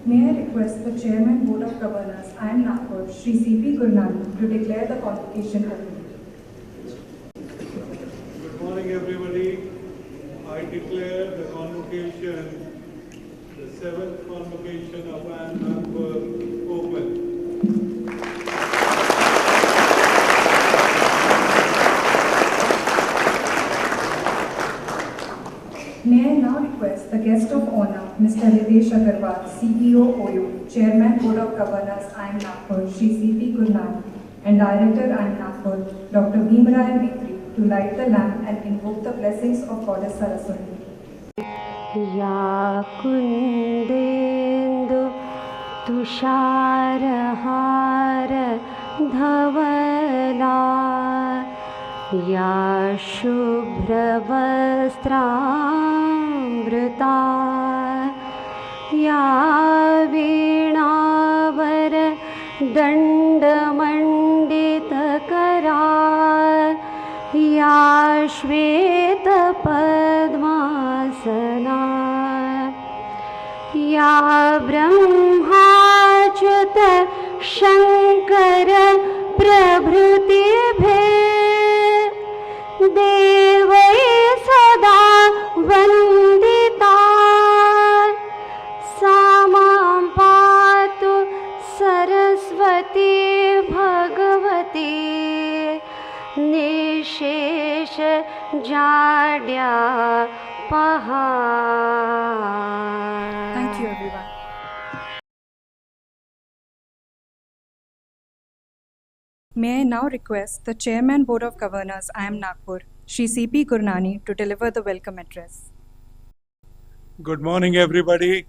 May I request the Chairman Board of Governors, IIM Nagpur, Shri C.P. Gurnani, to declare the convocation open. Good morning, everybody. I declare the convocation, the 7th convocation of IIM Nagpur open. May I now request the guest of honor, Mr. Hitesh Agarwal, CEO OYO, Chairman Board of Governors, IIM Nagpur, Shri C.P. Gurnani, and Director IIM Nagpur, Dr. Bhimraya Mistry, to light the lamp and invoke the blessings of Goddess Saraswati. या कुन्देन्दु तुषारहार धवला या शुभ्रवस्त्रामृता या वीणावर दण्डमण्डितकरा या श्वेतपद्मासना या ब्रह्माच्युत शङ्कर प्रभृतिभिः देवै सदा वन्दिता सा मां पातु Saraswati Bhagwati निशेष जाड्यापहा. Thank you, everyone. May I now request the Chairman Board of Governors, IIM Nagpur, Shri C.P. Gurnani, to deliver the welcome address. Good morning, everybody.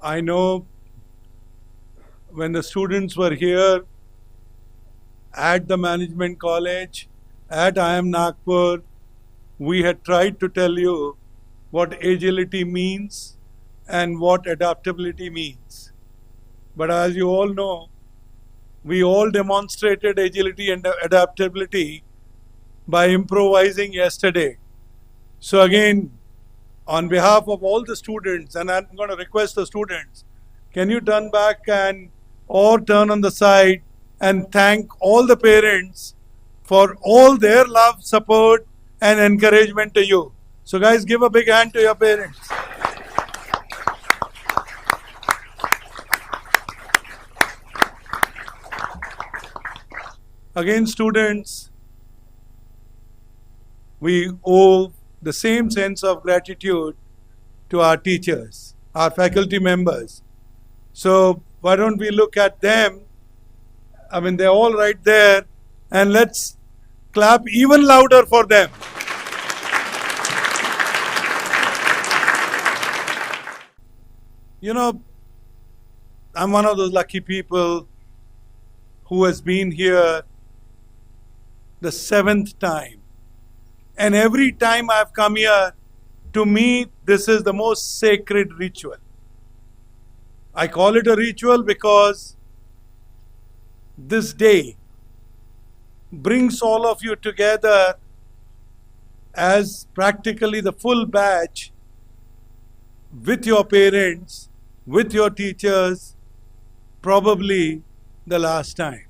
I know when the students were here at the Management College, at IIM Nagpur, we had tried to tell you what agility means and what adaptability means. But as you all know, We all demonstrated agility and adaptability by improvising yesterday. So again, on behalf of all the students, and I'm going to request the students, can you turn back and or turn on the side and thank all the parents for all their love, support, and encouragement to you. So guys, give a big hand to your parents. Again, students, we owe the same sense of gratitude to our teachers, our faculty members. So why don't we look at them? I mean, they're all right there, and let's clap even louder for them. You know, I'm one of those lucky people who has been here the 7th time. And every time I've come here, to me, this is the most sacred ritual. I call it a ritual because this day brings all of you together as practically the full batch with your parents, with your teachers, probably the last time.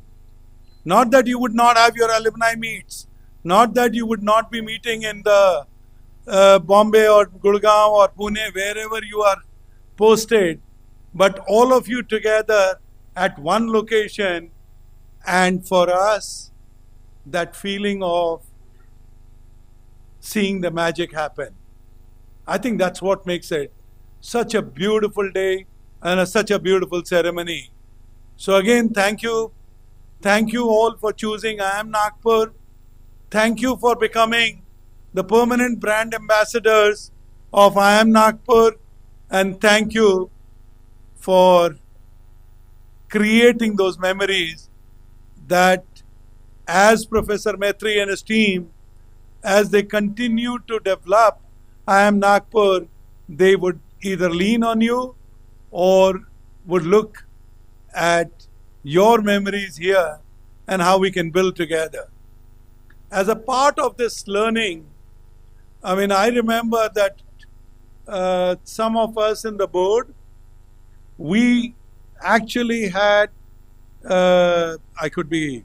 Not that you would not have your alumni meets, not that you would not be meeting in the Bombay or Gurgaon or Pune, wherever you are posted, but all of you together at one location, and for us, that feeling of seeing the magic happen. I think that's what makes it such a beautiful day and such a beautiful ceremony. So again, thank you. Thank you all for choosing IIM Nagpur. Thank you for becoming the permanent brand ambassadors of IIM Nagpur. And thank you for creating those memories that, as Professor Maitri and his team, as they continue to develop IIM Nagpur, they would either lean on you or would look at your memories here and how we can build together. As a part of this learning, I mean, I remember that some of us in the board, we actually had, I could be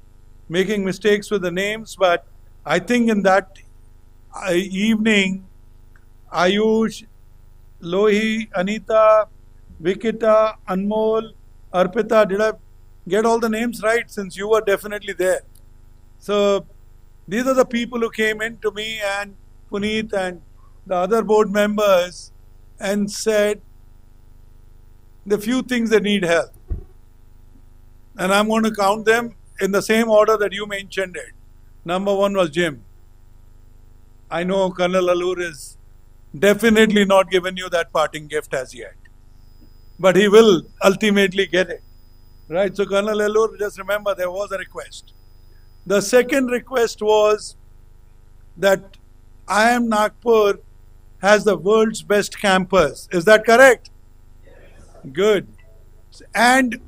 making mistakes with the names, but I think in that evening, Ayush, Lohi, Anita, Vikita, Anmol, Arpita, did I get all the names right, since you were definitely there? So these are the people who came in to me and Puneet and the other board members and said the few things that need help. And I'm going to count them in the same order that you mentioned it. Number 1 was Jim. I know Colonel Allur is definitely not given you that parting gift as yet, but he will ultimately get it. Right? So Colonel Allur, just remember there was a request. The second request was that IIM Nagpur has the world's best campus. Is that correct? Yes. Good. And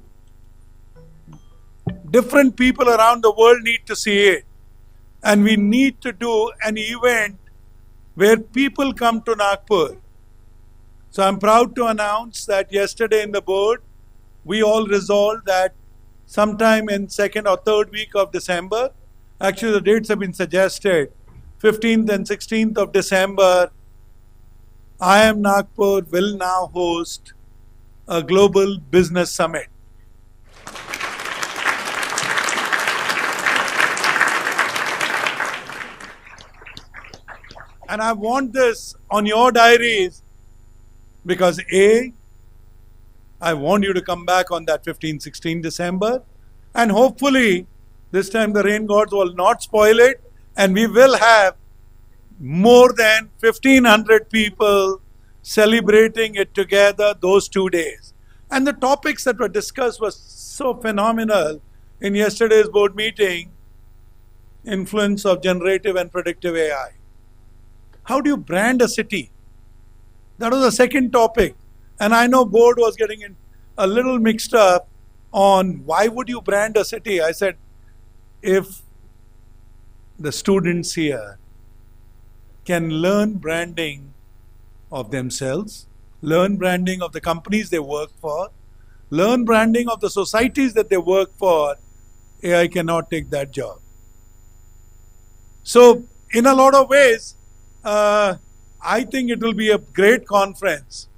different people around the world need to see it. And we need to do an event where people come to Nagpur. So I'm proud to announce that yesterday in the board, we all resolved that sometime in 2nd or 3rd week of December, actually the dates have been suggested, 15th and 16th of December, IIM Nagpur will now host a global business summit. And I want this on your diaries because A, I want you to come back on that 15-16 December, and hopefully this time the rain gods will not spoil it, and we will have more than 1,500 people celebrating it together those 2 days. And the topics that were discussed were so phenomenal in yesterday's board meeting. Influence of generative and predictive AI. How do you brand a city? That was the second topic. And I know board was getting in a little mixed up on why would you brand a city. I said, if the students here can learn branding of themselves, learn branding of the companies they work for, learn branding of the societies that they work for, AI cannot take that job. So, in a lot of ways, I think it will be a great conference.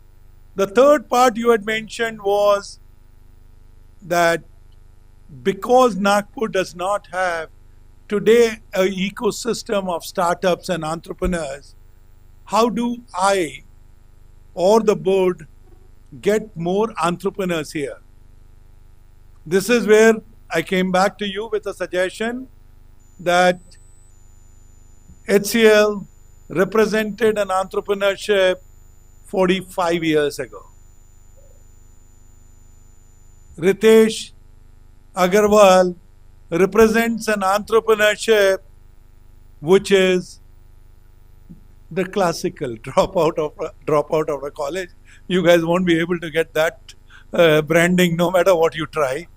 The third part you had mentioned was that because Nagpur does not have today an ecosystem of startups and entrepreneurs, how do I or the board get more entrepreneurs here? This is where I came back to you with a suggestion that HCL represented an entrepreneurship 45 years ago. Ritesh Agarwal represents an entrepreneurship which is the classical dropout of a college. You guys won't be able to get that branding no matter what you try.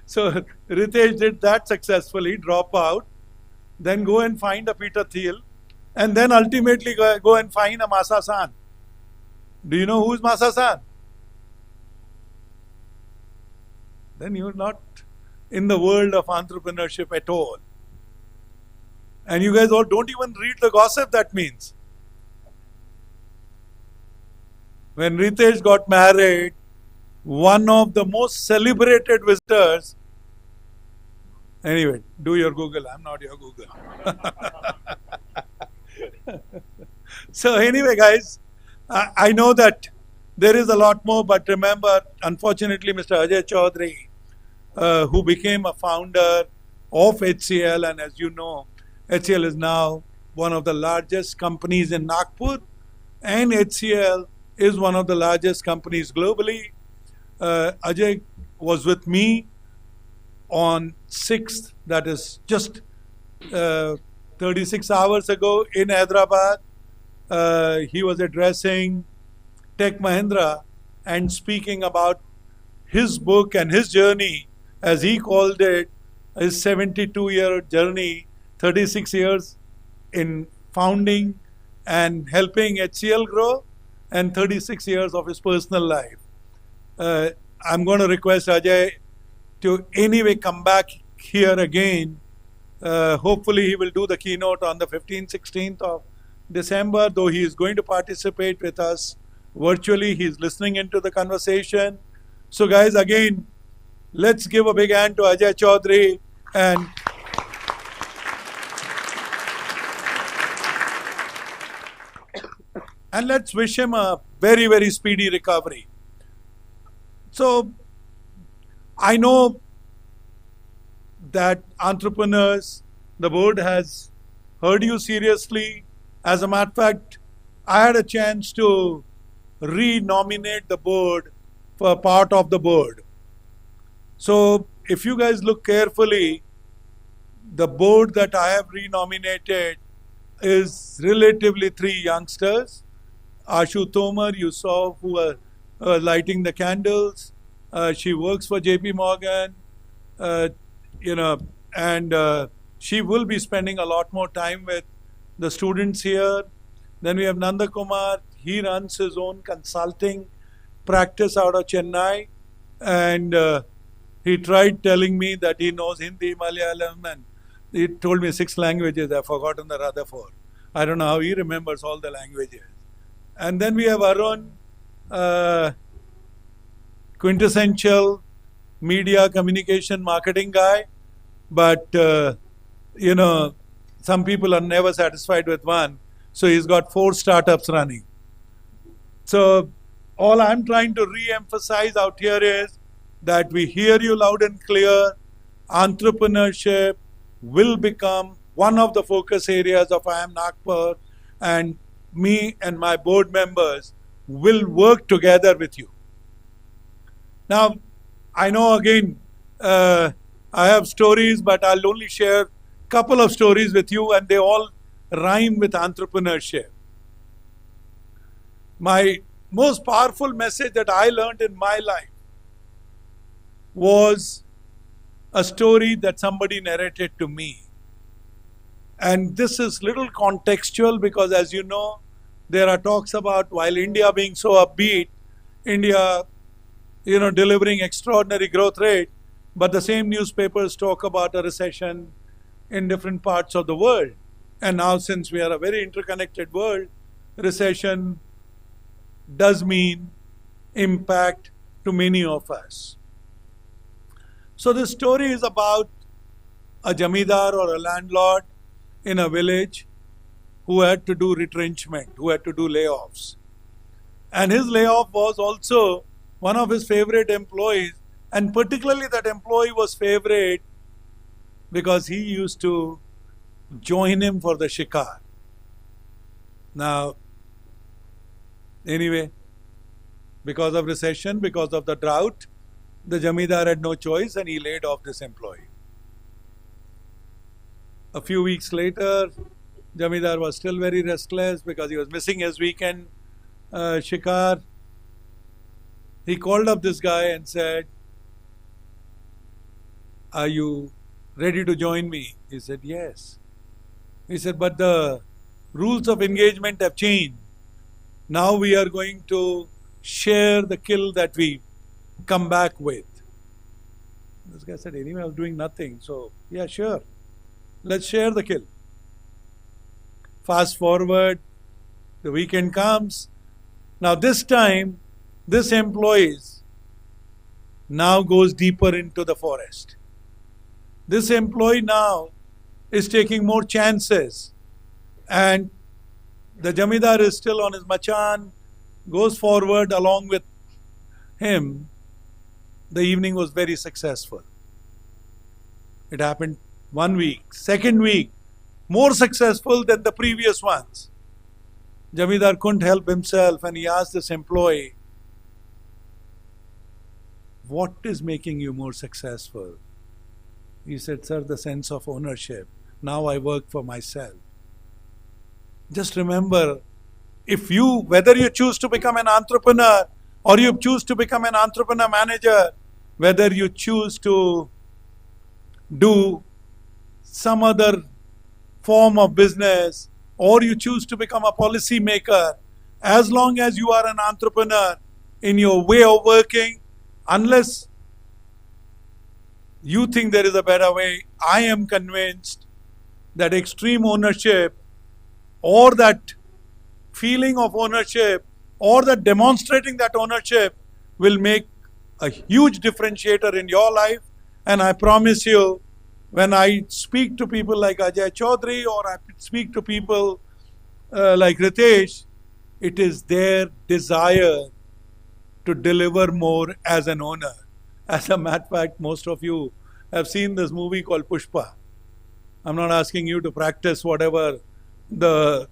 So Ritesh did that successfully, drop out, then go and find a Peter Thiel, and then ultimately go and find a Masa San. Do you know who's Masa San? Then you're not in the world of entrepreneurship at all. And you guys all don't even read the gossip that means. When Ritesh got married, one of the most celebrated visitors, anyway, do your Google, I'm not your Google. So anyway, guys, I know that there is a lot more, but remember, unfortunately, Mr. Ajay Chaudhary, who became a founder of HCL, and as you know, HCL is now one of the largest companies in Nagpur, and HCL is one of the largest companies globally. Ajay was with me on 6th, that is just 36 hours ago in Hyderabad. He was addressing Tech Mahindra and speaking about his book and his journey, as he called it, his 72-year journey, 36 years in founding and helping HCL grow, and 36 years of his personal life. I'm going to request Ajay to anyway come back here again. Hopefully he will do the keynote on the 15th, 16th of December, though he is going to participate with us virtually. He's listening into the conversation. So guys, again, let's give a big hand to Ajay Chaudhary and let's wish him a very, very speedy recovery. So I know that entrepreneurs, the board has heard you seriously. As a matter of fact, I had a chance to re-nominate the board for part of the board. So if you guys look carefully, the board that I have re-nominated is relatively 3 youngsters. Ashu Tomar, you saw, who are lighting the candles. She works for JP Morgan, and she will be spending a lot more time with the students here. Then we have Nanda Kumar. He runs his own consulting practice out of Chennai, and he tried telling me that he knows Hindi, Malayalam, and he told me 6 languages. I've forgotten the other 4. I don't know how he remembers all the languages. And then we have Arun, quintessential media communication marketing guy, but some people are never satisfied with one, so he's got 4 startups running. So all I'm trying to re-emphasize out here is that we hear you loud and clear. Entrepreneurship will become one of the focus areas of IIM Nagpur, and me and my board members will work together with you. Now, I know again, I have stories, but I'll only share a couple of stories with you, and they all rhyme with entrepreneurship. My most powerful message that I learned in my life was a story that somebody narrated to me. And this is little contextual because, as you know, there are talks about while India being so upbeat, India, delivering extraordinary growth rate, but the same newspapers talk about a recession in different parts of the world. And now, since we are a very interconnected world, recession does mean impact to many of us. So this story is about a jamidar or a landlord in a village who had to do retrenchment, who had to do layoffs. And his layoff was also one of his favorite employees, and particularly that employee was favorite because he used to join him for the shikar. Now, anyway, because of recession, because of the drought, the jamidar had no choice and he laid off this employee. A few weeks later, jamidar was still very restless because he was missing his weekend shikar. He called up this guy and said, "Are you ready to join me?" He said, "Yes." He said, "But the rules of engagement have changed. Now we are going to share the kill that we come back with." This guy said, "Anyway, I was doing nothing. So, yeah, sure. Let's share the kill." Fast forward, the weekend comes. Now this time, this employee now goes deeper into the forest. This employee now is taking more chances. And the jamidar is still on his machan, goes forward along with him. The evening was very successful. It happened 1 week. Second week, more successful than the previous ones. Jamidar couldn't help himself and he asked this employee, "What is making you more successful?" He said, "Sir, the sense of ownership. Now I work for myself." Just remember, whether you choose to become an entrepreneur or you choose to become an entrepreneur manager, whether you choose to do some other form of business or you choose to become a policy maker, as long as you are an entrepreneur in your way of working, unless you think there is a better way, I am convinced that extreme ownership or that feeling of ownership or that demonstrating that ownership will make a huge differentiator in your life. And I promise you, when I speak to people like Ajay Chaudhary or I speak to people like Ritesh, it is their desire to deliver more as an owner. As a matter of fact, most of you have seen this movie called Pushpa. I'm not asking you to practice whatever the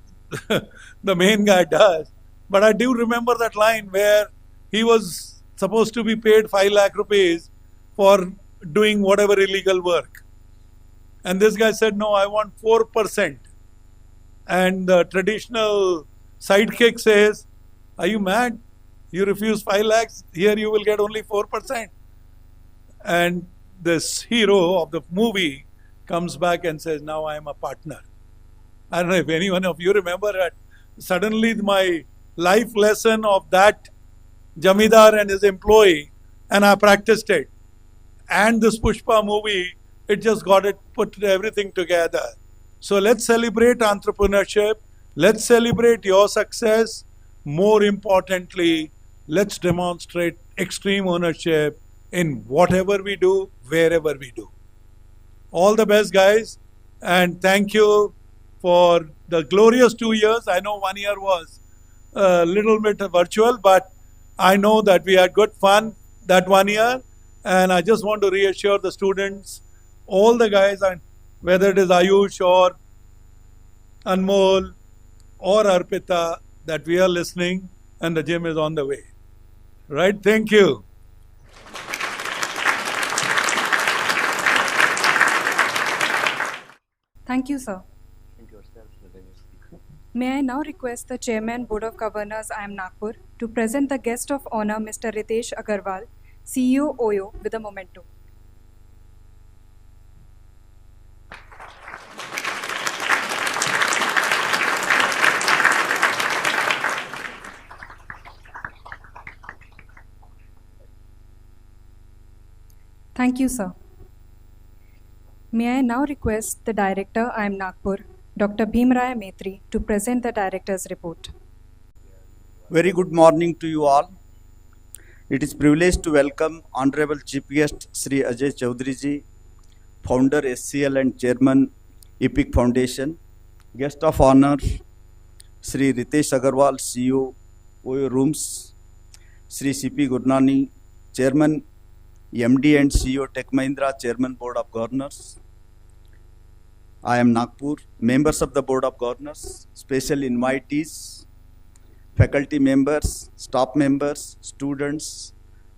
the main guy does, but I do remember that line where he was supposed to be paid 5 lakh rupees for doing whatever illegal work. And this guy said, "No, I want 4%. And the traditional sidekick says, "Are you mad? You refuse 5 lakhs, here you will get only 4%. And this hero of the movie comes back and says, "Now I am a partner." I don't know if any one of you remember that. Suddenly my life lesson of that jamidar and his employee, and I practiced it. And this Pushpa movie, it just put everything together. So let's celebrate entrepreneurship. Let's celebrate your success. More importantly, let's demonstrate extreme ownership in whatever we do, wherever we do. All the best, guys. And thank you for the glorious 2 years. I know 1 year was a little bit virtual, but I know that we had good fun that 1 year. And I just want to reassure the students, all the guys, and whether it is Ayush or Anmol or Arpita, that we are listening and the gym is on the way. Right? Thank you. Thank you, sir. May I now request the Chairman, Board of Governors, IIM Nagpur, to present the guest of honor, Mr. Ritesh Agarwal, CEO OYO, with a memento. Thank you, sir. May I now request the Director, IIM Nagpur, Dr. Bhimraya Maitri, to present the Director's report. Very good morning to you all. It is privilege to welcome Honorable Chief Guest Sri Ajay Chaudhary ji, Founder SCL and Chairman EPIC Foundation. Guest of honor Sri Ritesh Agarwal, CEO OYO Rooms, Sri CP Gurnani, Chairman MD and CEO Tech Mahindra, Chairman Board of Governors. IIM Nagpur, members of the Board of Governors, special invitees, faculty members, staff members, students,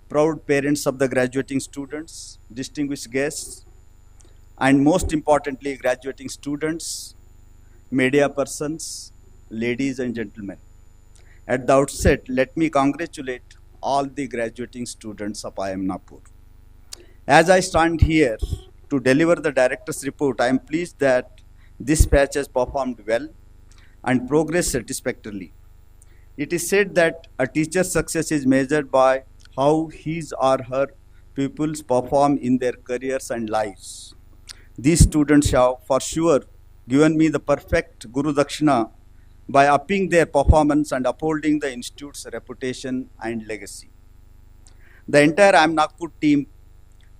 proud parents of the graduating students, distinguished guests, and most importantly, graduating students, media persons, ladies and gentlemen. At the outset, let me congratulate all the graduating students of IIM Nagpur. As I stand here to deliver the director's report, I am pleased that this batch has performed well and progressed satisfactorily. It is said that a teacher's success is measured by how his or her pupils perform in their careers and lives. These students have for sure given me the perfect Guru Dakshina by upping their performance and upholding the institute's reputation and legacy. The entire IIM Nagpur team,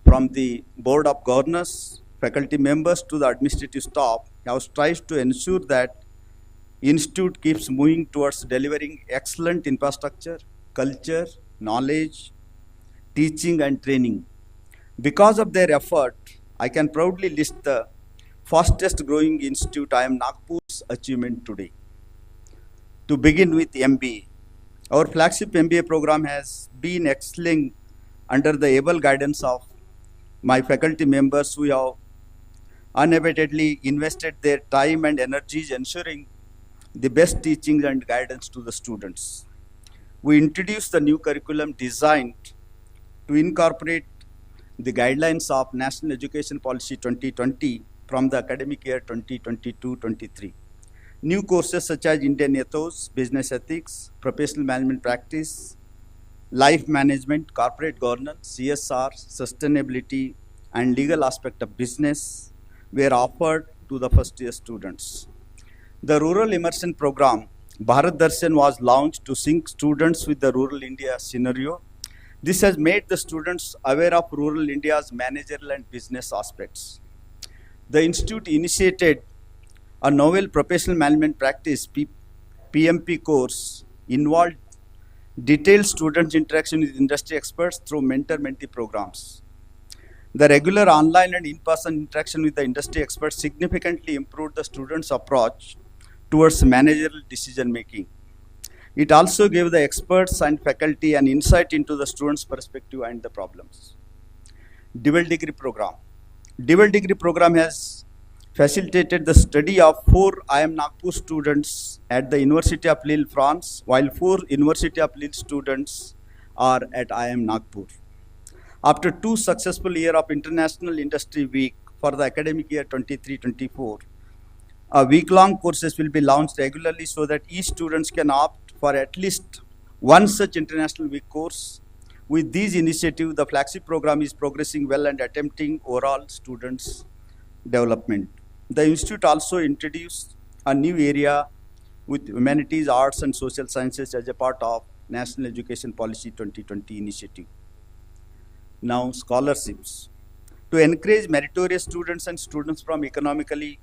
from the Board of Governors, faculty members to the administrative staff, have strived to ensure that Institute keeps moving towards delivering excellent infrastructure, culture, knowledge, teaching and training. Because of their effort, I can proudly list the fastest growing institute IIM Nagpur's achievement today. To begin with MBA, our flagship MBA program has been excelling under the able guidance of my faculty members who have unabatedly invested their time and energies ensuring the best teaching and guidance to the students. We introduced the new curriculum designed to incorporate the guidelines of National Education Policy 2020 from the academic year 2022-23. New courses such as Indian ethos, business ethics, professional management practice, life management, corporate governance, CSR, sustainability, and legal aspect of business were offered to the first year students. The Rural Immersion Program, Bharat Darshan, was launched to sync students with the rural India scenario. This has made the students aware of rural India's managerial and business aspects. The Institute initiated a novel professional management practice PMP course involved detailed student interaction with industry experts through mentor-mentee programs. The regular online and in-person interaction with the industry experts significantly improved the students' approach towards managerial decision-making. It also gave the experts and faculty an insight into the students' perspective and the problems. Dual degree program. Dual degree program has facilitated the study of 4 IIM Nagpur students at the University of Lille, France, while 4 University of Lille students are at IIM Nagpur. After 2 successful years of International Industry Week for the academic year 23-24, a week-long courses will be launched regularly so that each students can opt for at least one such International Week course. With these initiatives, the flagship program is progressing well and attempting overall students' development. The Institute also introduced a new area with humanities, arts and social sciences as a part of National Education Policy 2020 initiative. Now, scholarships. To encourage meritorious students and students from economically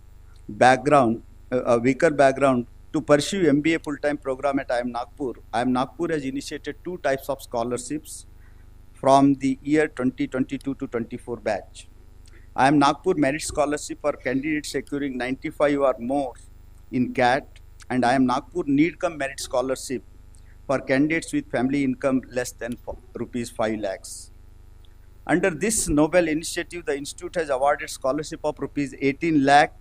weaker background to pursue MBA full-time program at IIM Nagpur, IIM Nagpur has initiated 2 types of scholarships from the year 2022 to 24 batch. IIM Nagpur Merit Scholarship for candidates securing 95 or more in CAT, and IIM Nagpur Need Come Merit Scholarship for candidates with family income less than rupees 5 lakhs. Under this noble initiative, the Institute has awarded scholarship of rupees 18 lakh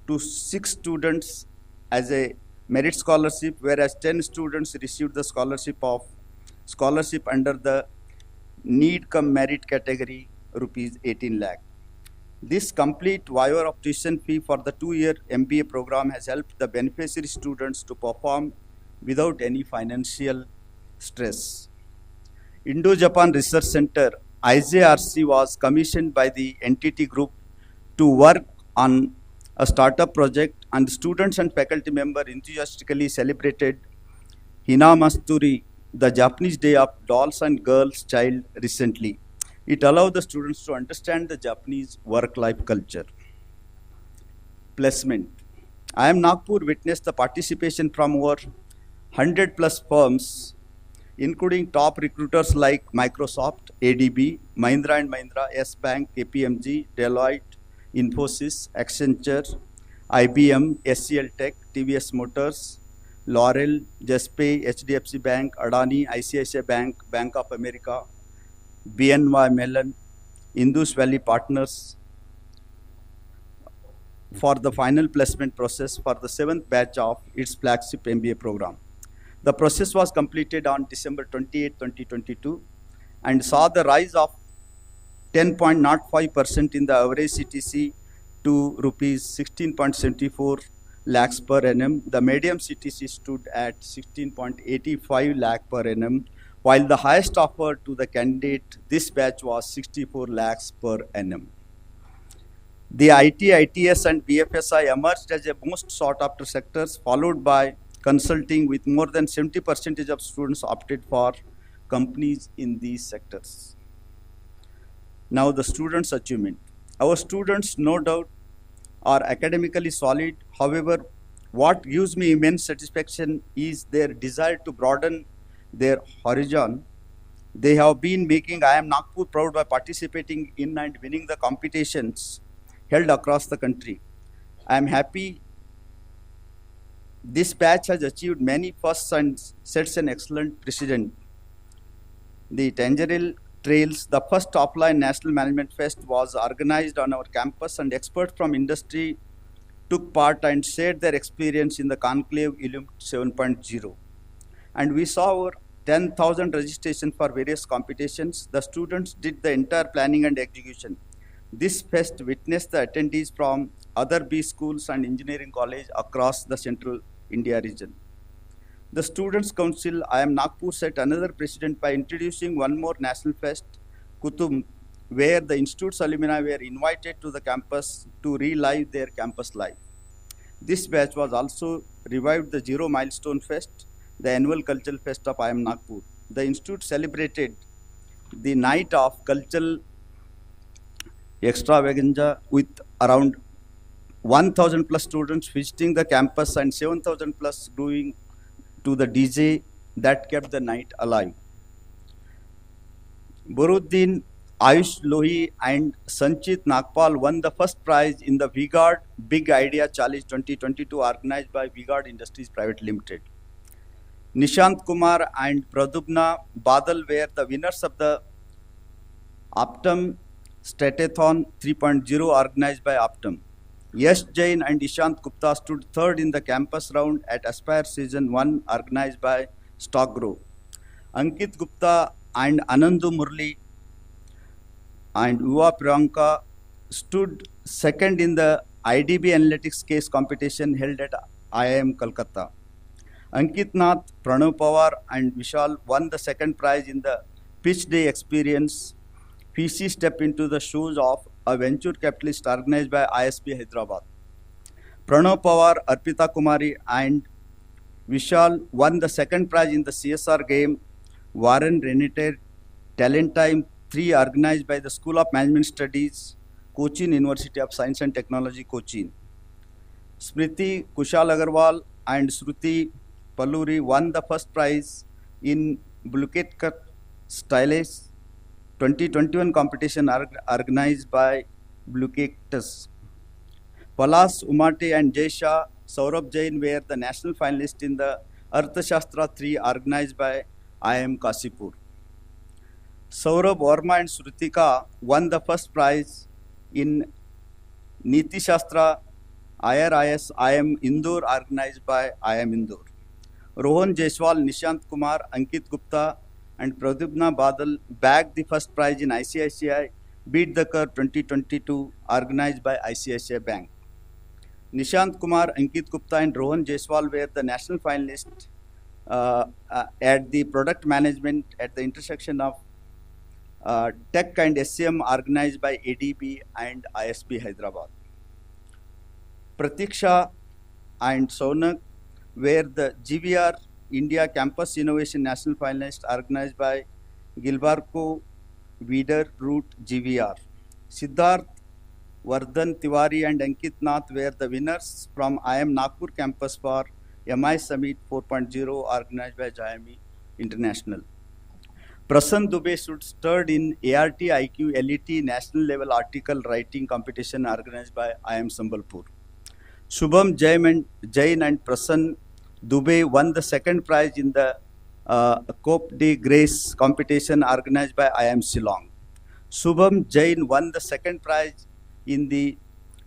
to 6 students as a merit scholarship, whereas 10 students received the scholarship of scholarship under the need cum merit category, rupees 18 lakh. This complete waiver of tuition fee for the 2-year MBA program has helped the beneficiary students to perform without any financial stress. Indo-Japan Research Center, IJRC, was commissioned by the NTT Group to work on a startup project, and students and faculty members enthusiastically celebrated Hinamasturi, the Japanese Day of Dolls and Girls Child, recently. It allowed the students to understand the Japanese work-life culture. Placement. IIM Nagpur witnessed the participation from over 100 plus firms, including top recruiters like Microsoft, ADB, Mahindra & Mahindra, S Bank, KPMG, Deloitte, Infosys, Accenture, IBM, SCL Tech, TVS Motors, Laurel, Jaspe, HDFC Bank, Adani, ICICI Bank, Bank of America, BNY Mellon, Indus Valley Partners for the final placement process for the 7th batch of its flagship MBA program. The process was completed on December 28, 2022 and saw the rise of 10.05% in the average CTC to rupees 16.74 lakhs per annum. The medium CTC stood at 16.85 lakh per annum, while the highest offer to the candidate this batch was 64 lakhs per annum. The IT, ITS and BFSI emerged as the most sought after sectors, followed by consulting, with more than 70% of students opted for companies in these sectors. Now the students' achievement. Our students, no doubt, are academically solid. However, what gives me immense satisfaction is their desire to broaden their horizon. They have been making IIM Nagpur proud by participating in and winning the competitions held across the country. I am happy this batch has achieved many firsts and sets an excellent precedent. The Tangerine Trails, the first offline National Management Fest, was organized on our campus, and experts from industry took part and shared their experience in the conclave IIM 7.0. And we saw over 10,000 registrations for various competitions. The students did the entire planning and execution. This fest witnessed the attendees from other B schools and engineering college across the central India region. The Students' Council IIM Nagpur set another precedent by introducing one more national fest, Kutum, where the institute's alumni were invited to the campus to relive their campus life. This batch was also revived the Zero Milestone Fest, the annual cultural fest of IIM Nagpur. The institute celebrated the night of cultural extravaganza with around 1,000 plus students visiting the campus and 7,000 plus doing to the DJ that kept the night alive. Boruddin, Ayush Lohi and Sanchit Nagpal won the first prize in the V-Guard Big Idea Challenge 2022 organized by V-Guard Industries Private Limited. Nishant Kumar and Pradubna Badal were the winners of the Optum Stratathon 3.0 organized by Optum. Yash Jain and Ishant Gupta stood third in the campus round at Aspire Season 1 organized by Stockgrow. Ankit Gupta and Anandu Murli and Uva Priyanka stood second in the IDB Analytics case competition held at IIM Kolkata. Ankit Nath, Pranav Pawar and Vishal won the second prize in the Pitch Day Experience. PC stepped into the shoes of a venture capitalist organized by ISB Hyderabad. Pranav Pawar, Arpita Kumari and Vishal won the second prize in the CSR game Warren Renate Talent Time 3 organized by the School of Management Studies, Cochin University of Science and Technology, Cochin. Smriti Kushal Agarwal and Shruti Palluri won the first prize in Bouquet Cut Stylish 2021 competition organized by Bluecactus. Palas Umate and Jay Shah, Saurabh Jain were the national finalists in the Arthashastra 3 organized by IIM Kasipur. Saurabh Verma and Shrutika won the first prize in Niti Shastra IRIS IIM Indore organized by IIM Indore. Rohan Jaiswal, Nishant Kumar, Ankit Gupta and Pradubna Badal bagged the first prize in ICICI Beat the Curve 2022 organized by ICICI Bank. Nishant Kumar, Ankit Gupta, and Rohan Jaiswal were the national finalists at the product management at the intersection of Tech and SCM organized by ADB and ISB Hyderabad. Pratiksha and Sonak were the GVR India Campus Innovation National Finalists organized by Gilbarco Wieder Route GVR. Siddharth, Vardhan Tiwari and Ankit Nath were the winners from IIM Nagpur campus for MI Summit 4.0 organized by IIM International. Prasan Dubey stood third in ART IQ LET national level article writing competition organized by IIM Sambalpur. Shubham Jain and Prasan Dubey won the second prize in the Coupe de Grace competition organized by IIM Shillong. Shubham Jain won the second prize in the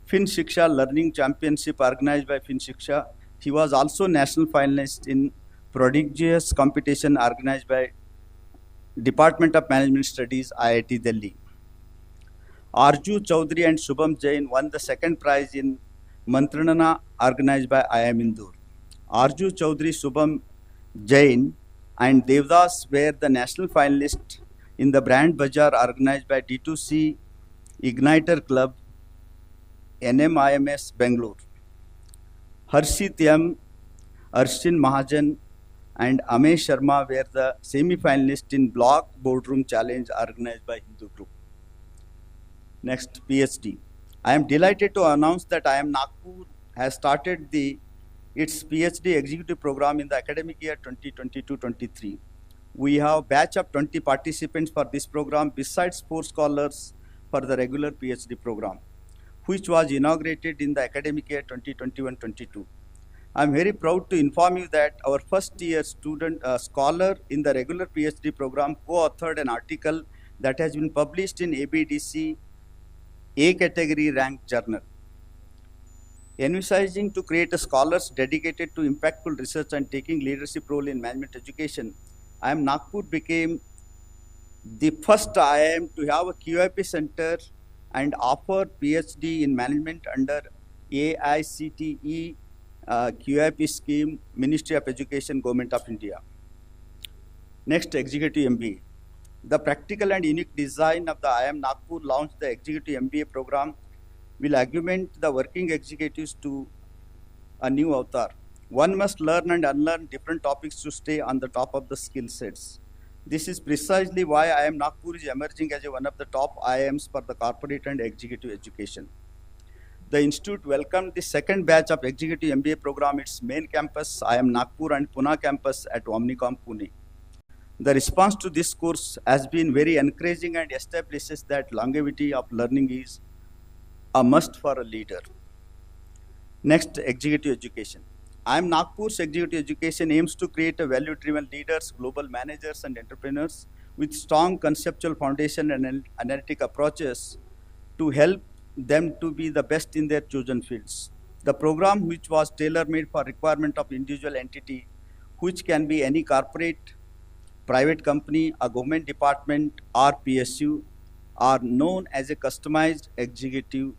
Fin Shiksha Learning Championship organized by Fin Shiksha. He was also national finalist in prodigious competition organized by Department of Management Studies, IIT Delhi. Arju Chaudhary and Shubham Jain won the second prize in Mantranana organized by IIM Indore. Arju Chaudhary, Shubham Jain and Devdas were the national finalists in the Brand Bazaar organized by D2C Igniter Club, NMIMS Bangalore. Harshit M, Arshin Mahajan and Amesh Sharma were the semi-finalists in Block Boardroom Challenge organized by Hindu Group. Next, PhD. I am delighted to announce that IIM Nagpur has started its PhD executive program in the academic year 2022-23. We have a batch of 20 participants for this program besides 4 scholars for the regular PhD program, which was inaugurated in the academic year 2021-22. I am very proud to inform you that our first year scholar in the regular PhD program co-authored an article that has been published in ABDC A category ranked journal. Envisaging to create a scholars dedicated to impactful research and taking leadership role in management education, IIM Nagpur became the first IIM to have a QIP center and offer PhD in management under AICTE QIP scheme, Ministry of Education, Government of India. Next, Executive MBA. The practical and unique design of the IIM Nagpur launched the Executive MBA program will augment the working executives to a new avatar. One must learn and unlearn different topics to stay on the top of the skill sets. This is precisely why IIM Nagpur is emerging as one of the top IIMs for the corporate and executive education. The institute welcomed the second batch of Executive MBA program, its main campus, IIM Nagpur, and Pune campus at Omnicom Pune. The response to this course has been very encouraging and establishes that longevity of learning is a must for a leader. Next, executive education. IIM Nagpur's executive education aims to create a value-driven leaders, global managers, and entrepreneurs with strong conceptual foundation and analytic approaches to help them to be the best in their chosen fields. The program, which was tailor-made for requirement of individual entity, which can be any corporate, private company, a government department, or PSU, are known as a customized executive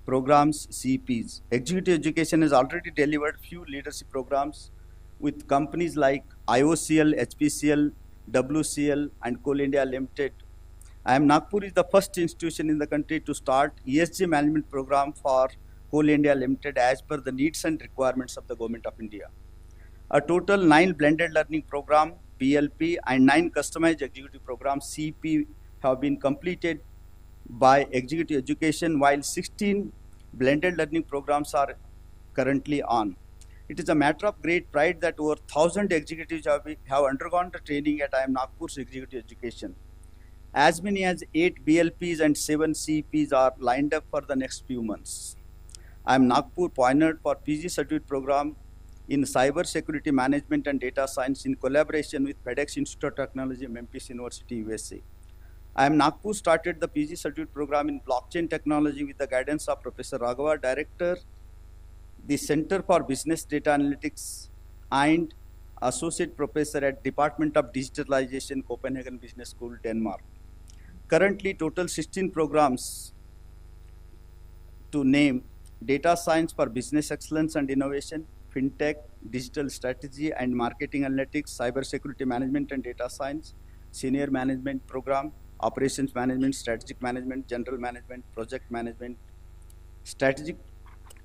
programs, CPs. Executive education has already delivered few leadership programs with companies like IOCL, HPCL, WCL, and Coal India Limited. IIM Nagpur is the first institution in the country to start ESG management program for Coal India Limited as per the needs and requirements of the Government of India. A total 9 blended learning program, BLP, and 9 customized executive programs, CP, have been completed by executive education, while 16 blended learning programs are currently on. It is a matter of great pride that over 1,000 executives have undergone the training at IIM Nagpur's executive education. As many as 8 BLPs and 7 CPs are lined up for the next few months. IIM Nagpur pioneered for PG certificate program in cyber security management and data science in collaboration with FedEx Institute of Technology, Memphis University, USA. IIM Nagpur started the PG certificate program in blockchain technology with the guidance of Professor Raghava, Director, the Center for Business Data Analytics, and Associate Professor at Department of Digitalization, Copenhagen Business School, Denmark. Currently, total 16 programs to name: Data Science for Business Excellence and Innovation, FinTech, Digital Strategy and Marketing Analytics, Cybersecurity Management and Data Science, Senior Management Program, Operations Management, Strategic Management, General Management, Project Management, Strategic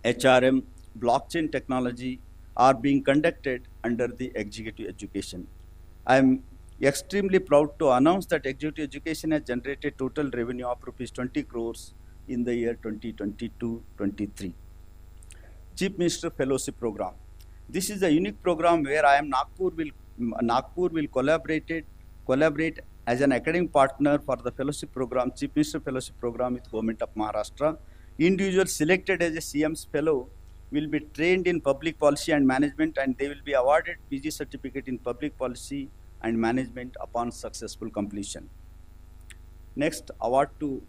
HRM, Blockchain Technology are being conducted under the Executive Education. I am extremely proud to announce that Executive Education has generated total revenue of rupees 20 crores in the year 2022-23. Chief Minister Fellowship Program. This is a unique program where IIM Nagpur will collaborate as an academic partner for the fellowship program, Chief Minister Fellowship Program with Government of Maharashtra. Individuals selected as a CM's fellow will be trained in public policy and management, and they will be awarded PG certificate in public policy and management upon successful completion. Next, awards to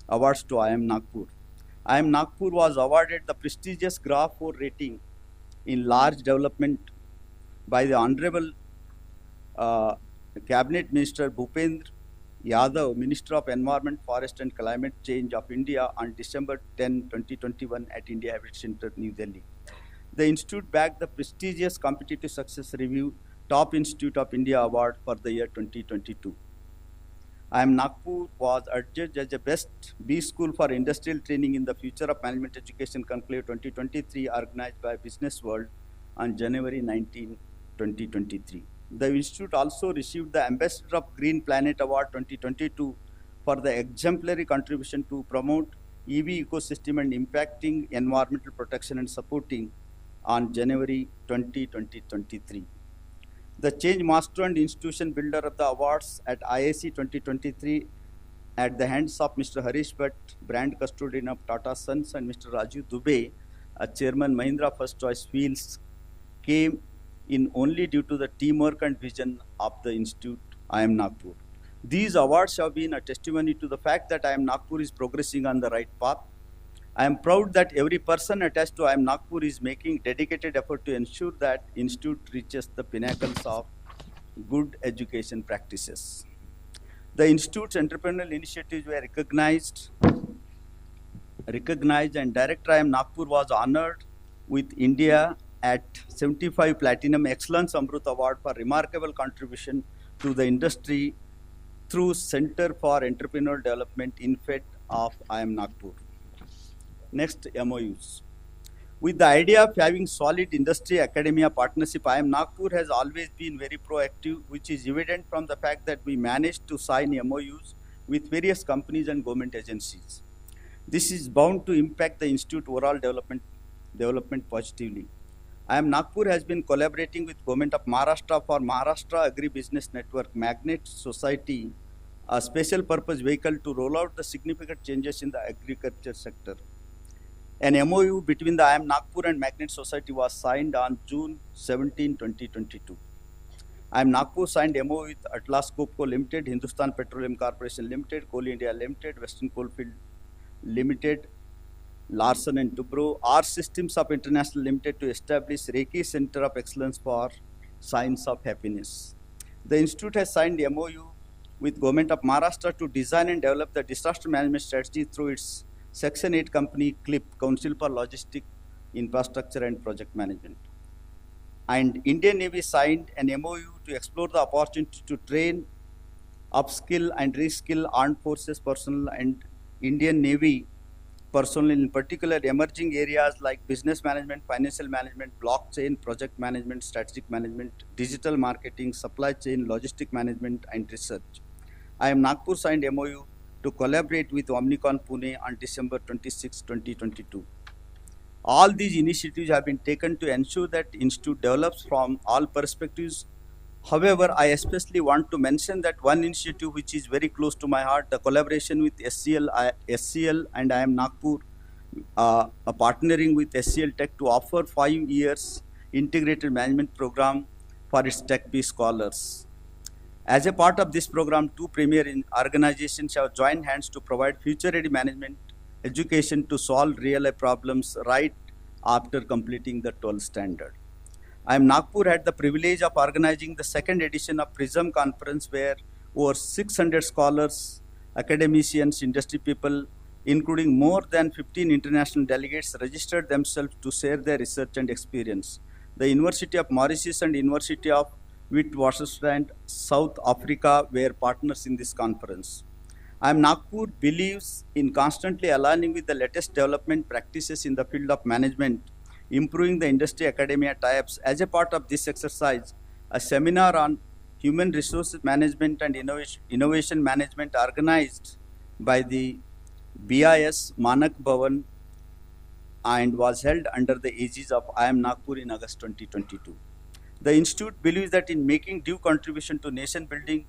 IIM Nagpur. IIM Nagpur was awarded the prestigious Graph 4 rating in large development by the Honorable Cabinet Minister Bhupendra Yadav, Minister of Environment, Forest and Climate Change of India, on December 10, 2021 at India Habitat Center, New Delhi. The institute bagged the prestigious Competitive Success Review Top Institute of India Award for the year 2022. IIM Nagpur was adjudged as the best B school for industrial training in the Future of Management Education Conclave 2023 organized by Business World on January 19, 2023. The institute also received the Ambassador of Green Planet Award 2022 for the exemplary contribution to promote EV ecosystem and impacting environmental protection and supporting on January 20, 2023. The Change Master and Institution Builder of the Awards at IAC 2023 at the hands of Mr. Harish Bhatt, Brand Custodian of Tata Sons, and Mr. Raju Dubey, Chairman Mahindra First Choice Fields, came in only due to the teamwork and vision of the Institute IIM Nagpur. These awards have been a testimony to the fact that IIM Nagpur is progressing on the right path. I am proud that every person attached to IIM Nagpur is making dedicated effort to ensure that Institute reaches the pinnacles of good education practices. The Institute's entrepreneurial initiatives were recognized, and Director IIM Nagpur was honored with India at 75 Platinum Excellence Amrut Award for remarkable contribution to the industry through Center for Entrepreneurial Development INFED of IIM Nagpur. Next, MOUs. With the idea of having solid industry-academia partnership, IIM Nagpur has always been very proactive, which is evident from the fact that we managed to sign MOUs with various companies and government agencies. This is bound to impact the Institute overall development positively. IIM Nagpur has been collaborating with Government of Maharashtra for Maharashtra Agri-Business Network Magnet Society, a special purpose vehicle to roll out the significant changes in the agriculture sector. An MOU between the IIM Nagpur and Magnet Society was signed on June 17, 2022. IIM Nagpur signed MOU with Atlas Copco Limited, Hindustan Petroleum Corporation Limited, Coal India Limited, Western Coalfield Limited, Larsen and Toubro, R Systems of International Limited to establish Reiki Center of Excellence for Science of Happiness. The Institute has signed MOU with Government of Maharashtra to design and develop the disaster management strategy through its Section 8 company CLIP, Council for Logistic Infrastructure and Project Management. And Indian Navy signed an MOU to explore the opportunity to train, upskill and reskill armed forces personnel and Indian Navy personnel in particular emerging areas like business management, financial management, blockchain, project management, strategic management, digital marketing, supply chain, logistic management and research. IIM Nagpur signed MOU to collaborate with Omnicon Pune on December 26, 2022. All these initiatives have been taken to ensure that Institute develops from all perspectives. However, I especially want to mention that one initiative which is very close to my heart, the collaboration with SCL and IIM Nagpur, partnering with SCL Tech to offer 5 years integrated management program for its Tech-B scholars. As a part of this program, 2 premier organizations have joined hands to provide future-ready management education to solve real-life problems right after completing the 12th standard. IIM Nagpur had the privilege of organizing the second edition of PRISM conference where over 600 scholars, academicians, industry people, including more than 15 international delegates, registered themselves to share their research and experience. The University of Mauritius and University of Witwatersrand, South Africa were partners in this conference. IIM Nagpur believes in constantly aligning with the latest development practices in the field of management, improving the industry academia tie-ups. As a part of this exercise, a seminar on human resources management and innovation management organized by the BIS Manak Bhavan and was held under the aegis of IIM Nagpur in August 2022. The institute believes that in making due contribution to nation building,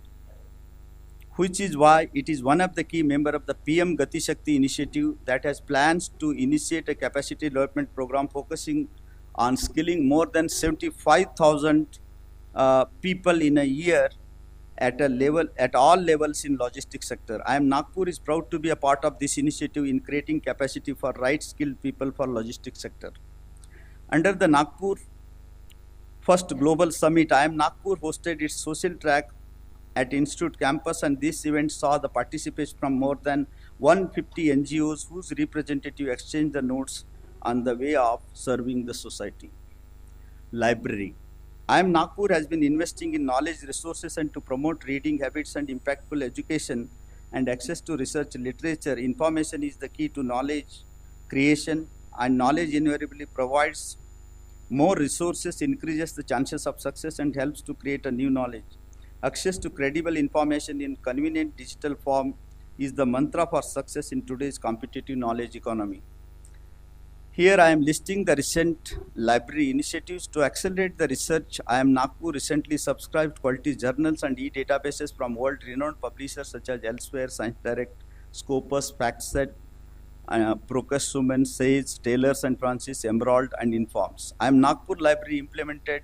which is why it is one of the key members of the PM Gati Shakti initiative that has plans to initiate a capacity development program focusing on skilling more than 75,000 people in a year at all levels in logistics sector. IIM Nagpur is proud to be a part of this initiative in creating capacity for right skilled people for logistics sector. Under the Nagpur First Global Summit, IIM Nagpur hosted its social track at Institute campus, and this event saw the participation from more than 150 NGOs whose representatives exchanged the notes on the way of serving the society. Library. IIM Nagpur has been investing in knowledge resources and to promote reading habits and impactful education and access to research literature. Information is the key to knowledge creation, and knowledge invariably provides more resources, increases the chances of success, and helps to create a new knowledge. Access to credible information in convenient digital form is the mantra for success in today's competitive knowledge economy. Here I am listing the recent library initiatives to accelerate the research. IIM Nagpur recently subscribed quality journals and e-databases from world-renowned publishers such as Elsewhere, Science Direct, Scopus, FactSet, Procus Suman, Sage, Taylors and Francis, Emerald, and Informs. IIM Nagpur Library implemented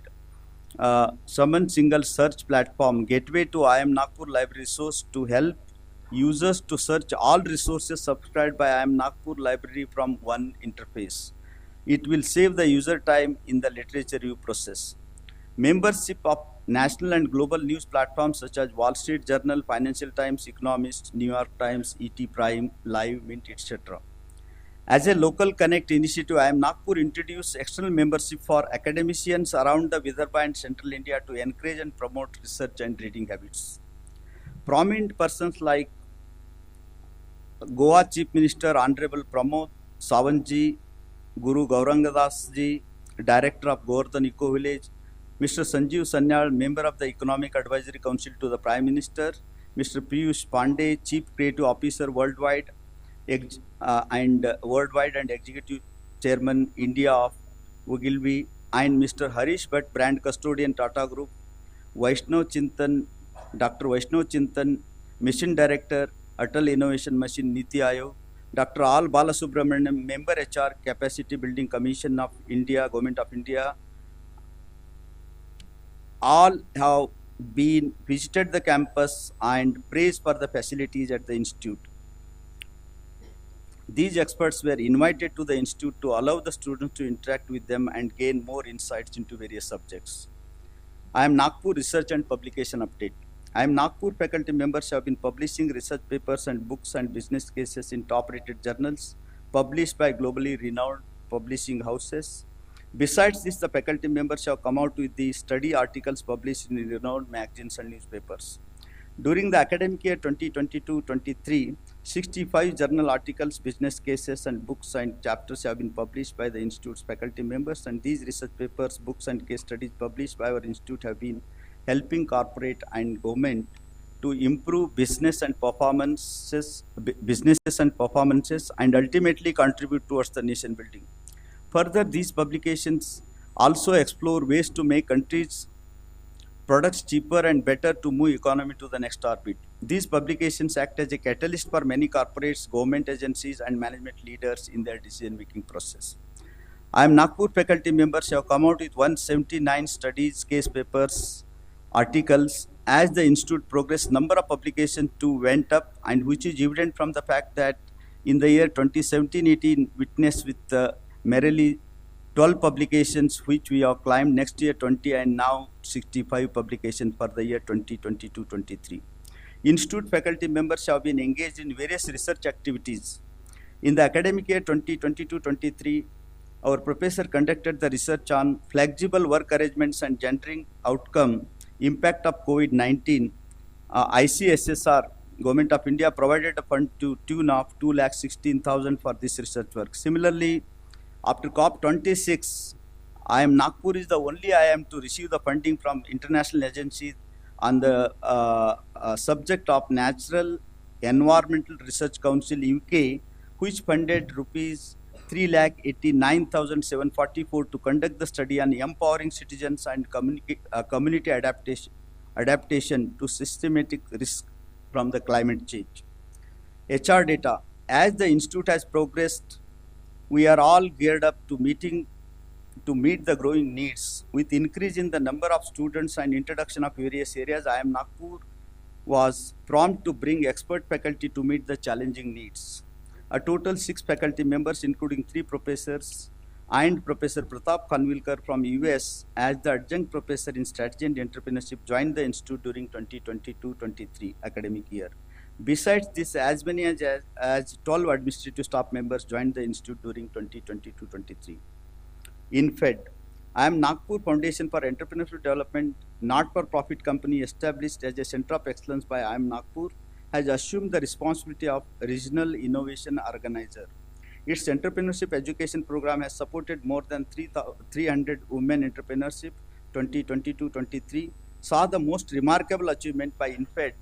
Suman Single Search Platform, gateway to IIM Nagpur Library Source to help users to search all resources subscribed by IIM Nagpur Library from one interface. It will save the user time in the literature review process. Membership of national and global news platforms such as Wall Street Journal, Financial Times, Economist, New York Times, ET Prime, Live, Mint, etc. As a local connect initiative, IIM Nagpur introduced external membership for academicians around the Vidarbha and Central India to encourage and promote research and reading habits. Prominent persons like Goa Chief Minister Honorable Pramod Sawantji, Guru Gaurangadas Ji, Director of Govardhan Eco Village, Mr. Sanjeev Sanyal, Member of the Economic Advisory Council to the Prime Minister, Mr. Piyush Pandey, Chief Creative Officer Worldwide and Executive Chairman India of Ogilvy, and Mr. Harish Bhatt, Brand Custodian Tata Group, Vaishnav Chintan, Dr. Vaishnav Chintan, Mission Director, Atal Innovation Mission, Niti Aayog, Dr. Al Balasubramaniam, Member HR, Capacity Building Commission of India, Government of India, all have been visited the campus and praised for the facilities at the institute. These experts were invited to the institute to allow the students to interact with them and gain more insights into various subjects. IIM Nagpur Research and Publication Update. IIM Nagpur faculty members have been publishing research papers and books and business cases in top-rated journals published by globally renowned publishing houses. Besides this, the faculty members have come out with the study articles published in renowned magazines and newspapers. During the academic year 2022-23, 65 journal articles, business cases, and books and chapters have been published by the institute's faculty members, and these research papers, books, and case studies published by our institute have been helping corporate and government to improve businesses and performances and ultimately contribute towards the nation building. Further, these publications also explore ways to make countries' products cheaper and better to move economy to the next orbit. These publications act as a catalyst for many corporates, government agencies, and management leaders in their decision-making process. IIM Nagpur faculty members have come out with 179 studies, case papers, articles. As the institute progressed, number of publications too went up, and which is evident from the fact that in the year 2017-18 witnessed with merely 12 publications which we have climbed next year 20 and now 65 publications for the year 2022-23. Institute faculty members have been engaged in various research activities. In the academic year 2022-23, our professor conducted the research on flexible work arrangements and gendering outcome, impact of COVID-19. ICSSR, Government of India, provided a fund to tune of 2,16,000 for this research work. Similarly, after COP26, IIM Nagpur is the only IIM to receive the funding from international agencies on the subject of Natural Environmental Research Council UK, which funded rupees 3,89,744 to conduct the study on empowering citizens and community adaptation to systematic risk from the climate change. HR data. As the institute has progressed, we are all geared up to meet the growing needs. With increase in the number of students and introduction of various areas, IIM Nagpur was prompt to bring expert faculty to meet the challenging needs. A total 6 faculty members, including 3 professors, and Professor Pratap Kanvilkar from US as the adjunct professor in strategy and entrepreneurship, joined the institute during 2022-23 academic year. Besides this, as many as 12 administrative staff members joined the institute during 2022-23. INFED, IIM Nagpur Foundation for Entrepreneurship Development, not-for-profit company established as a center of excellence by IIM Nagpur, has assumed the responsibility of regional innovation organizer. Its entrepreneurship education program has supported more than 300 women entrepreneurship. 2022-23 saw the most remarkable achievement by INFED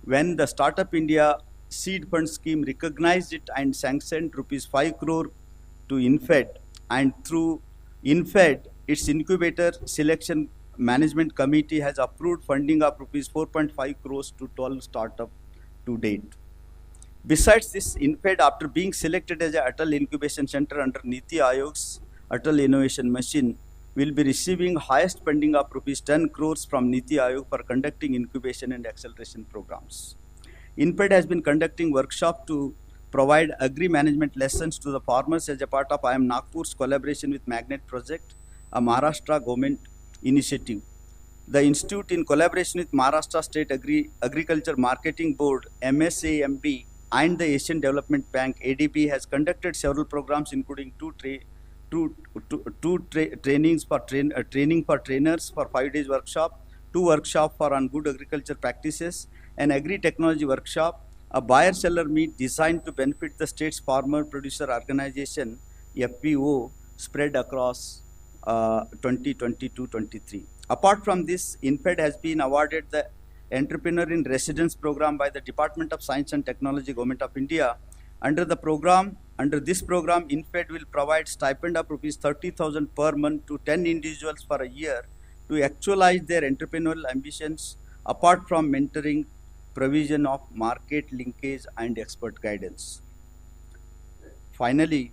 when the Startup India Seed Fund Scheme recognized it and sanctioned rupees 5 crore to INFED, and through INFED, its incubator selection management committee has approved funding of rupees 4.5 crores to 12 startups to date. Besides this, INFED, after being selected as a Atal Incubation Center under Niti Ayog's Atal Innovation Machine, will be receiving highest funding of rupees 10 crores from Niti Ayog for conducting incubation and acceleration programs. INFED has been conducting workshops to provide agri-management lessons to the farmers as a part of IIM Nagpur's collaboration with Magnet Project, a Maharashtra government initiative. The institute, in collaboration with Maharashtra State Agriculture Marketing Board, MSAMB, and the Asian Development Bank, ADB, has conducted several programs, including training for trainers for 5 days workshop, 2 workshops for on good agriculture practices, an agri-technology workshop, a buyer-seller meet designed to benefit the state's farmer producer organization, FPO, spread across 2022-23. Apart from this, INFED has been awarded the Entrepreneur in Residence program by the Department of Science and Technology, Government of India. Under this program, INFED will provide stipend of rupees 30,000 per month to 10 individuals for a year to actualize their entrepreneurial ambitions, apart from mentoring, provision of market linkage and expert guidance. Finally,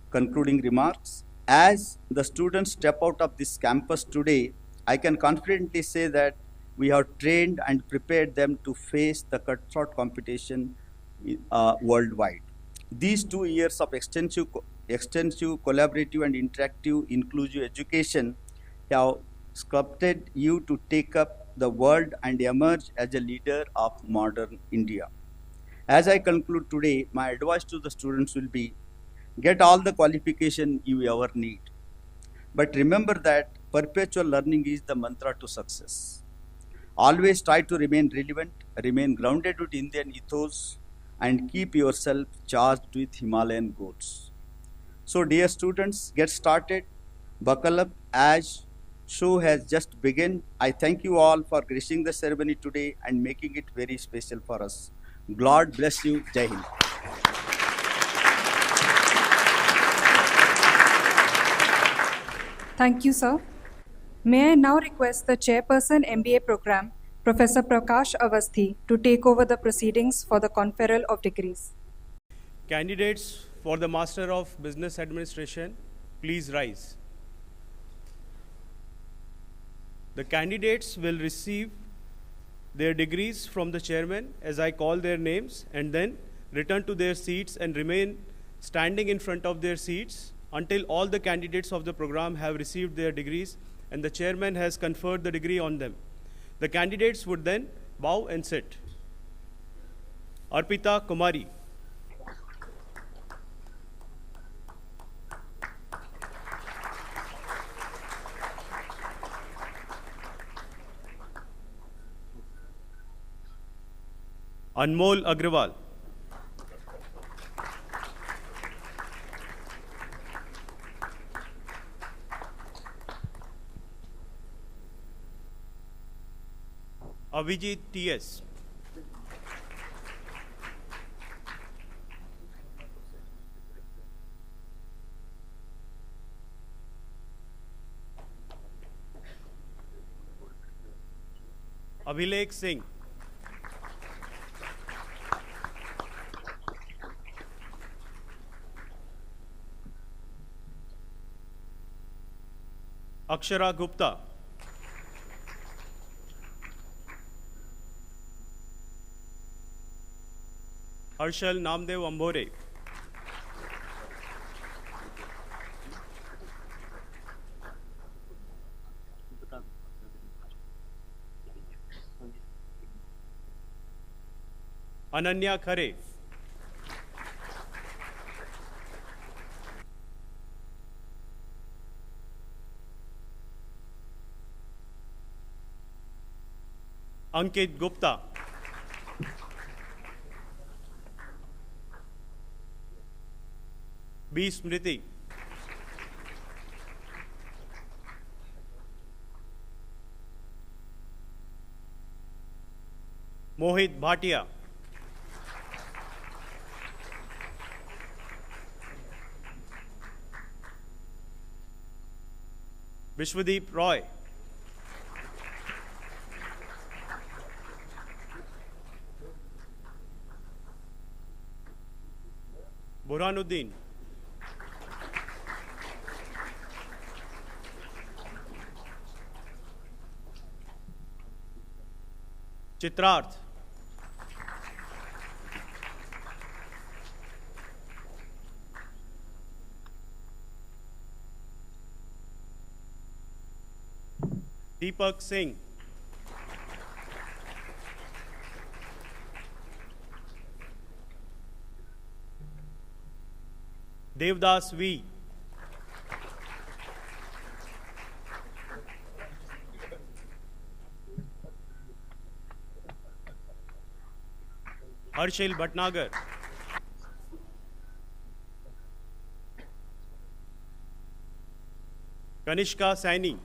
concluding remarks, as the students step out of this campus today, I can confidently say that we have trained and prepared them to face the cutthroat competition worldwide. These 2 years of extensive, collaborative and interactive inclusive education have sculpted you to take up the world and emerge as a leader of modern India. As I conclude today, my advice to the students will be, get all the qualification you ever need. But remember that perpetual learning is the mantra to success. Always try to remain relevant, remain grounded with Indian ethos, and keep yourself charged with Himalayan goals. So dear students, get started, buckle up as show has just begun. I thank you all for gracing the ceremony today and making it very special for us. God bless you. Jai Hind. Thank you, sir. May I now request the Chairperson MBA Program, Professor Prakash Avasthi, to take over the proceedings for the conferral of degrees. Candidates for the Master of Business Administration, please rise. The candidates will receive their degrees from the chairman as I call their names, and then return to their seats and remain standing in front of their seats until all the candidates of the program have received their degrees and the chairman has conferred the degree on them. The candidates would then bow and sit. Arpita Kumari. Anmol Agrawal. Avijit T.S. Abhilek Singh. Akshara Gupta. Harshal Namdev Ambore. Ananya Khare. Ankit Gupta. B. Smriti. Mohit Bhatia. Vishwadeep Roy. Burhanuddin. Chitrarth. Deepak Singh. Devdas V. Harshil Bhatnagar. Kanishka Saini.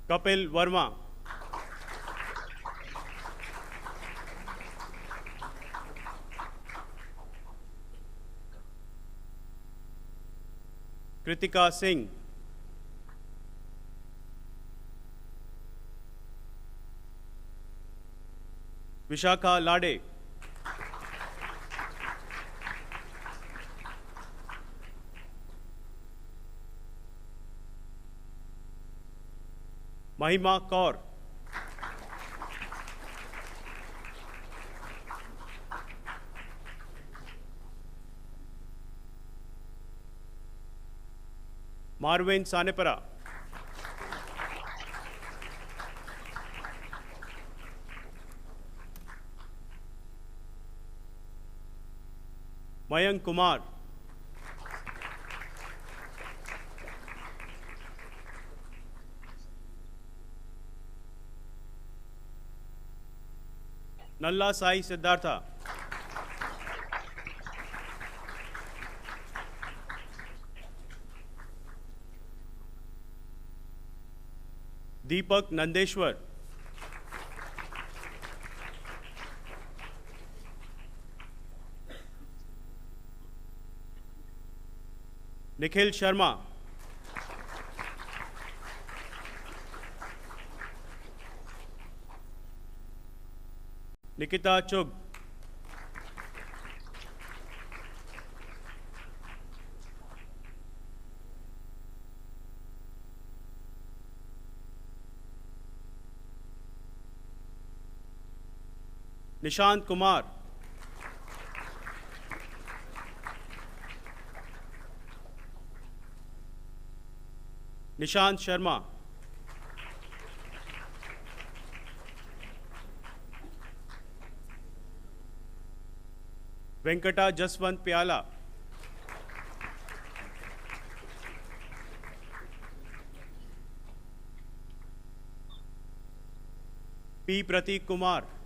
Kapil Verma. Kritika Singh. Vishakha Lade. Mahima Kaur. Marvin Sanepara. Mayank Kumar. Nalla Sai Siddhartha. Deepak Nandeshwar. Nikhil Sharma. Nikita Chugh. Nishant Kumar, Nishant Sharma, Venkata Jaswant प्याला, P प्रतीक कुमार,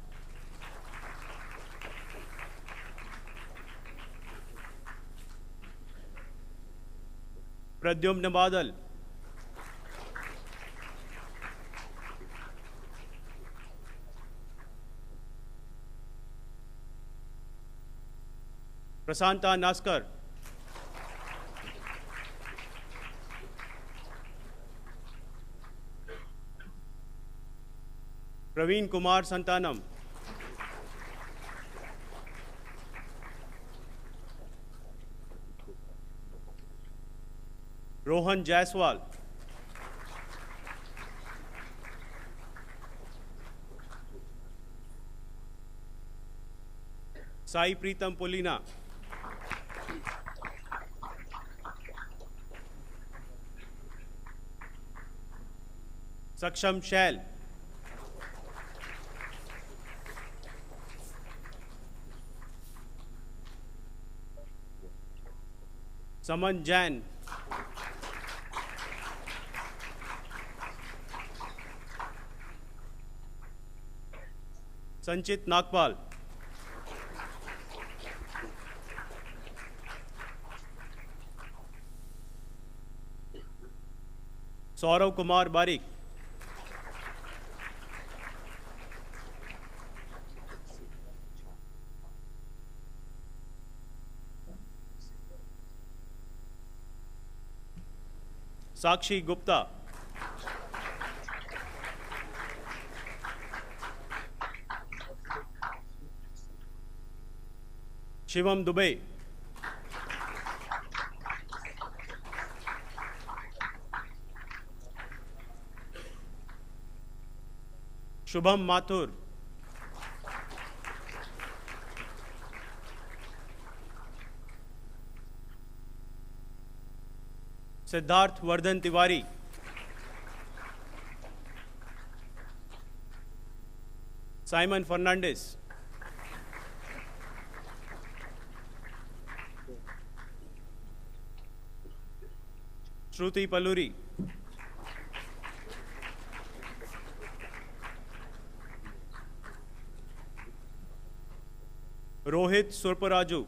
प्रद्युम्न बादल, प्रशांता नास्कर, प्रवीण कुमार संतानम, रोहन जायसवाल, साई प्रीतम पुलीना, सक्षम शैल, समन जैन, संचित नागपाल, सौरव कुमार बारिक, साक्षी Gupta, Shivam Dubey, Shubham Mathur, Siddharth Vardhan Tiwari, Simon Fernandes, श्रुति पलूरी, रोहित सुरपराजू,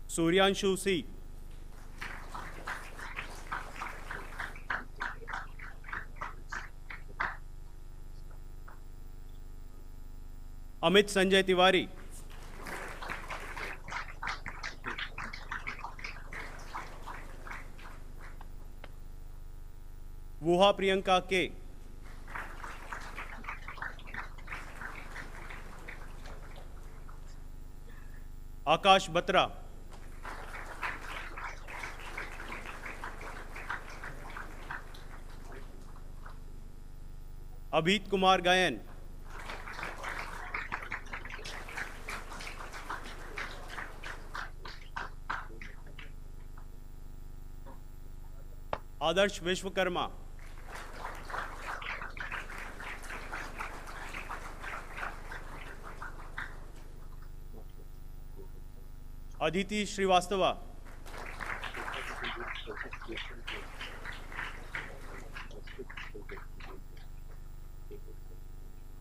सूर्यांशु सी, अमित संजय तिवारी, वुहा प्रियंका के, आकाश बत्रा, अभीत कुमार गायन, आदर्श विश्वकर्मा, अदिति श्रीवास्तवा,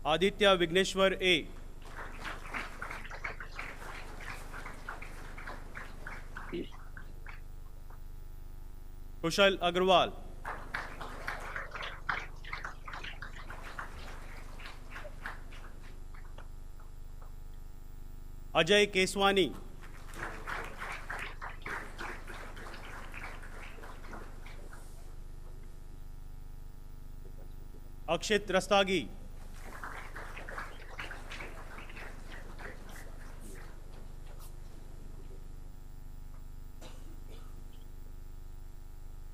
आदित्य विघ्नेश्वर ए, कुशल अग्रवाल, अजय केसवानी, अक्षित रस्तागी,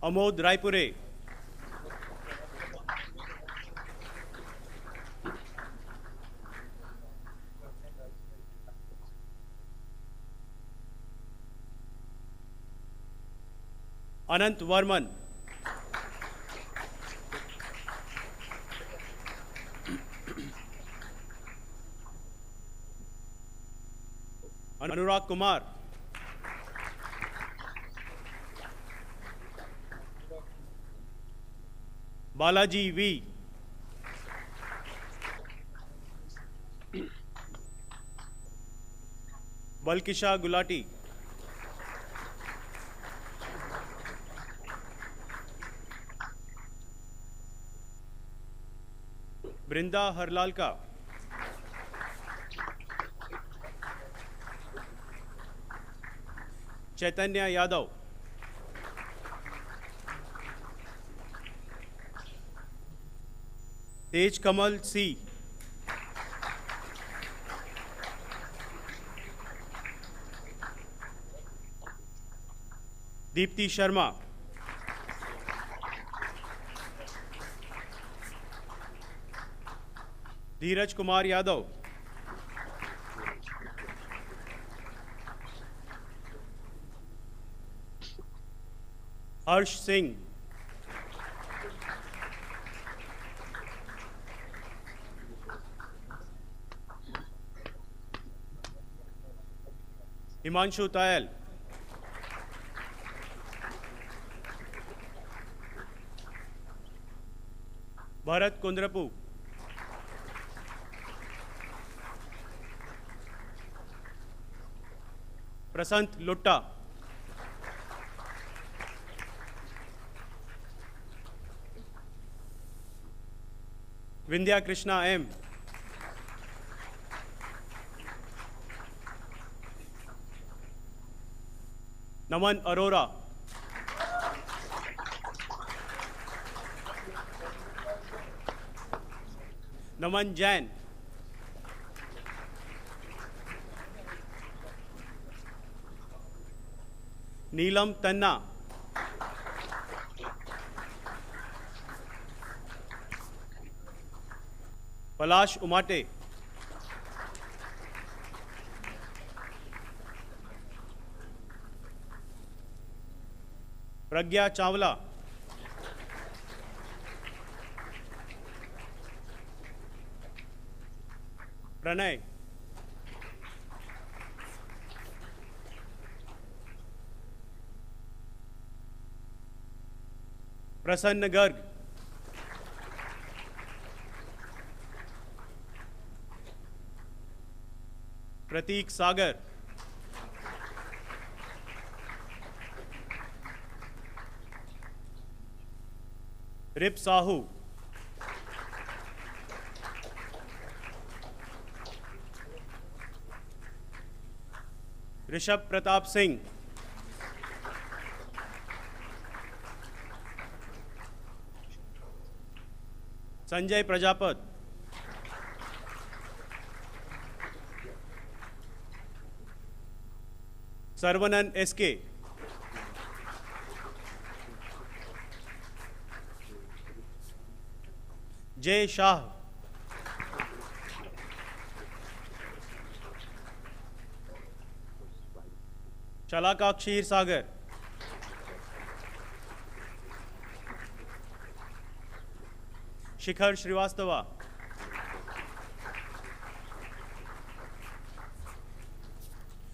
Amod Raipure, Anant Varman, Anurag Kumar, Balaji V, Balkisha Gulati, Brinda Harlalka, Chaitanya Yadav, Tej Kamal C, Deepti Sharma, Dheeraj Kumar Yadav, Harsh Singh, Himanshu Tayal, Bharat Kundrapu, Prasant Lutta, Vindhya Krishna M, Naman Arora, Naman Jain, Neelam Tanna, Palash Umate, Pragya Chawla, Pranay, Prasanna Garg, Prateek Sagar, Rip Sahu, Rishabh Pratap Singh, Sanjay Prajapat, Sarvanan SK, Jay Shah, Shalaka Kshir Sagar, Shikhar Srivastava,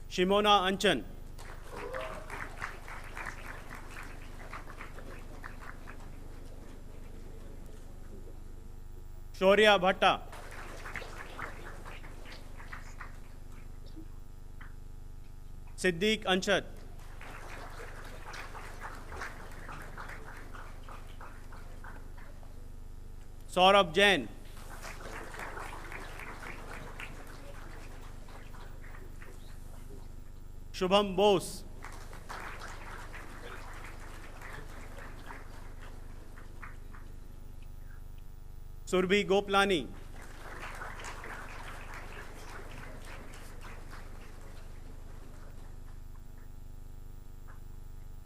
Shimona Anchan, Shaurya Bhatta, Siddiq Anshat, Saurabh Jain, Shubham Bose, Surbhi Goplani,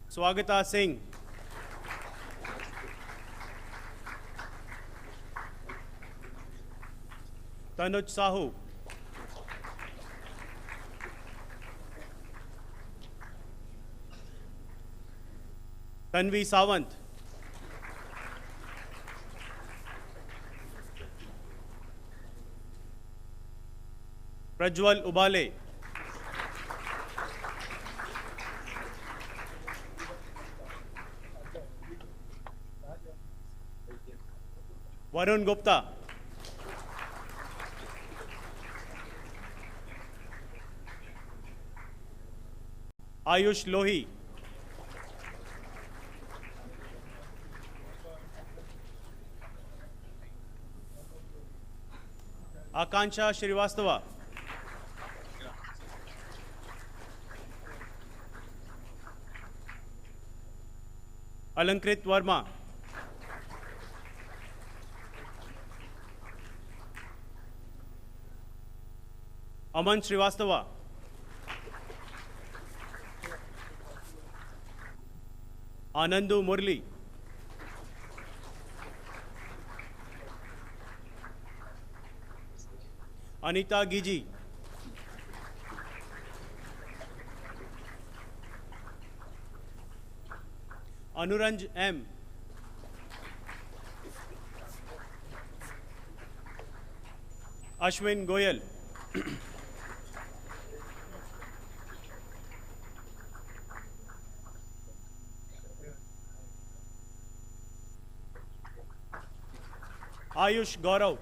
Swagata Singh, Tanuj Sahu, Tanvi Sawant, Prajwal Ubale, Varun Gupta, Ayush Lohi, Akansha Shrivastava, Alankrit Verma, Aman Shrivastava, Anandu Murli, Anita Giji, Anuranj M, Ashwin Goyal, Ayush Gaurav,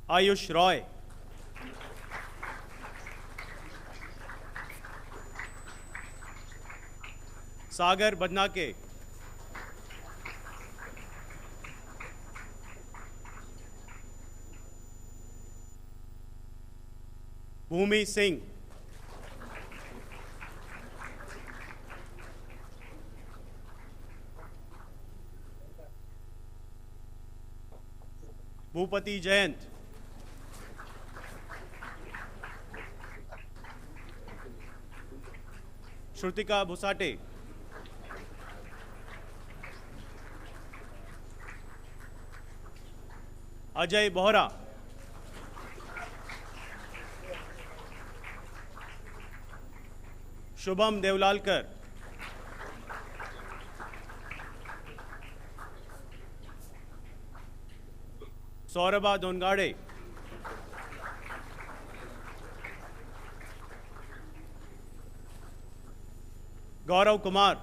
Ayush Roy, Sagar Badnake, Bhumi Singh, Bhupati Jayant, Shrutika Bhusate, Ajay Bohra, Shubham Devlalkar, Saurabha Dongade, Gaurav Kumar,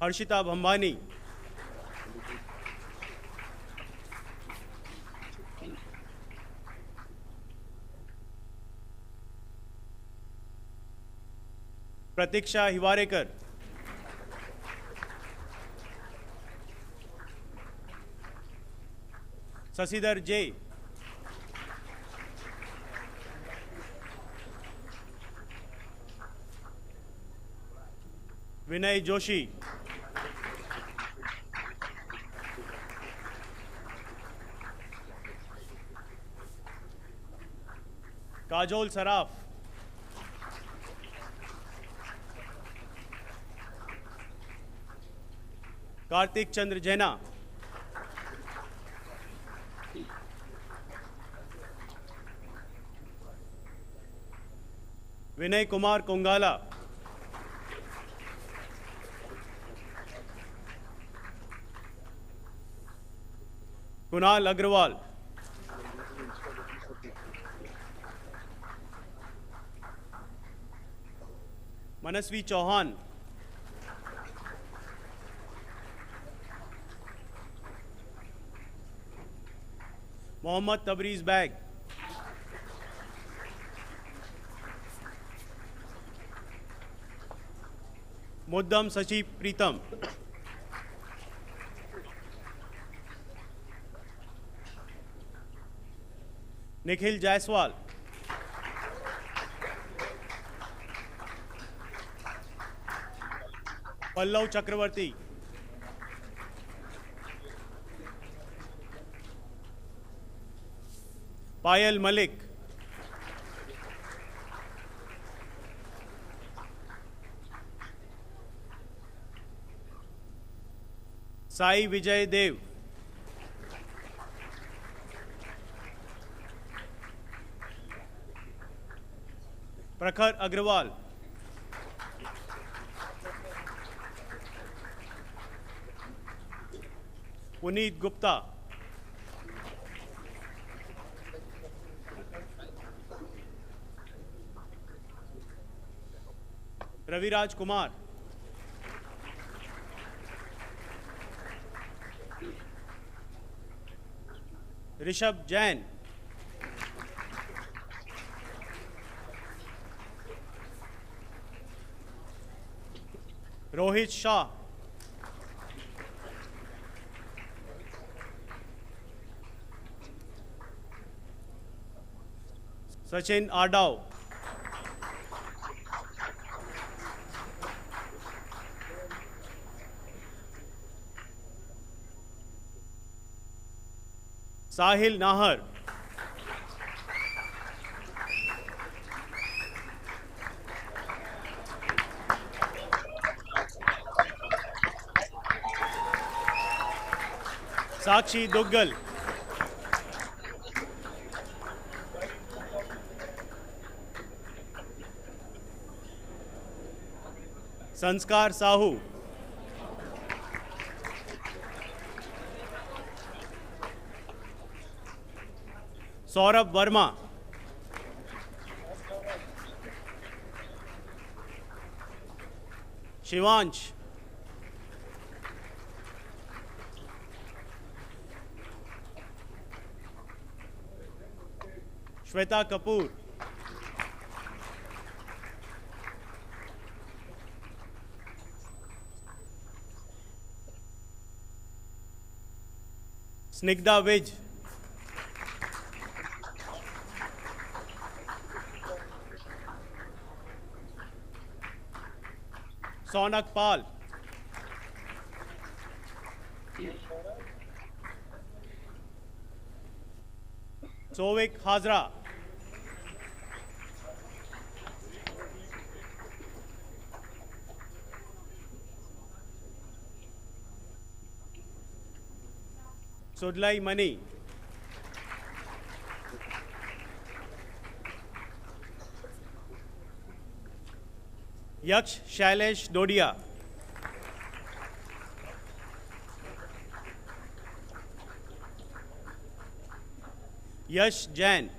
Harshita Bhambani, Pratiksha Hiwarekar, Sasidhar J, Vinay Joshi, Kajol Saraf, Kartik Chandra Jaina, Vinay Kumar Kongala, Kunal Agrawal, Manasvi Chauhan, Mohammad Tabriz Bag, Muddam Sachi Pritam, Nikhil Jaiswal, Pallav Chakravarti, Payal Malik, Sai Vijay Dev, प्रखर अग्रवाल, पुनीत गुप्ता, रविराज कुमार, ऋषभ जैन, रोहित शाह, सचिन आडाव, साहिल नाहर, साक्षी दुग्गल, संस्कार साहू, सौरभ वर्मा, शिवांश, श्वेता कपूर, स्निग्धा विज, सौनक पाल, Sovik Hazra, सुडलाई money, यक्ष शैलेश डोडिया, यश जैन,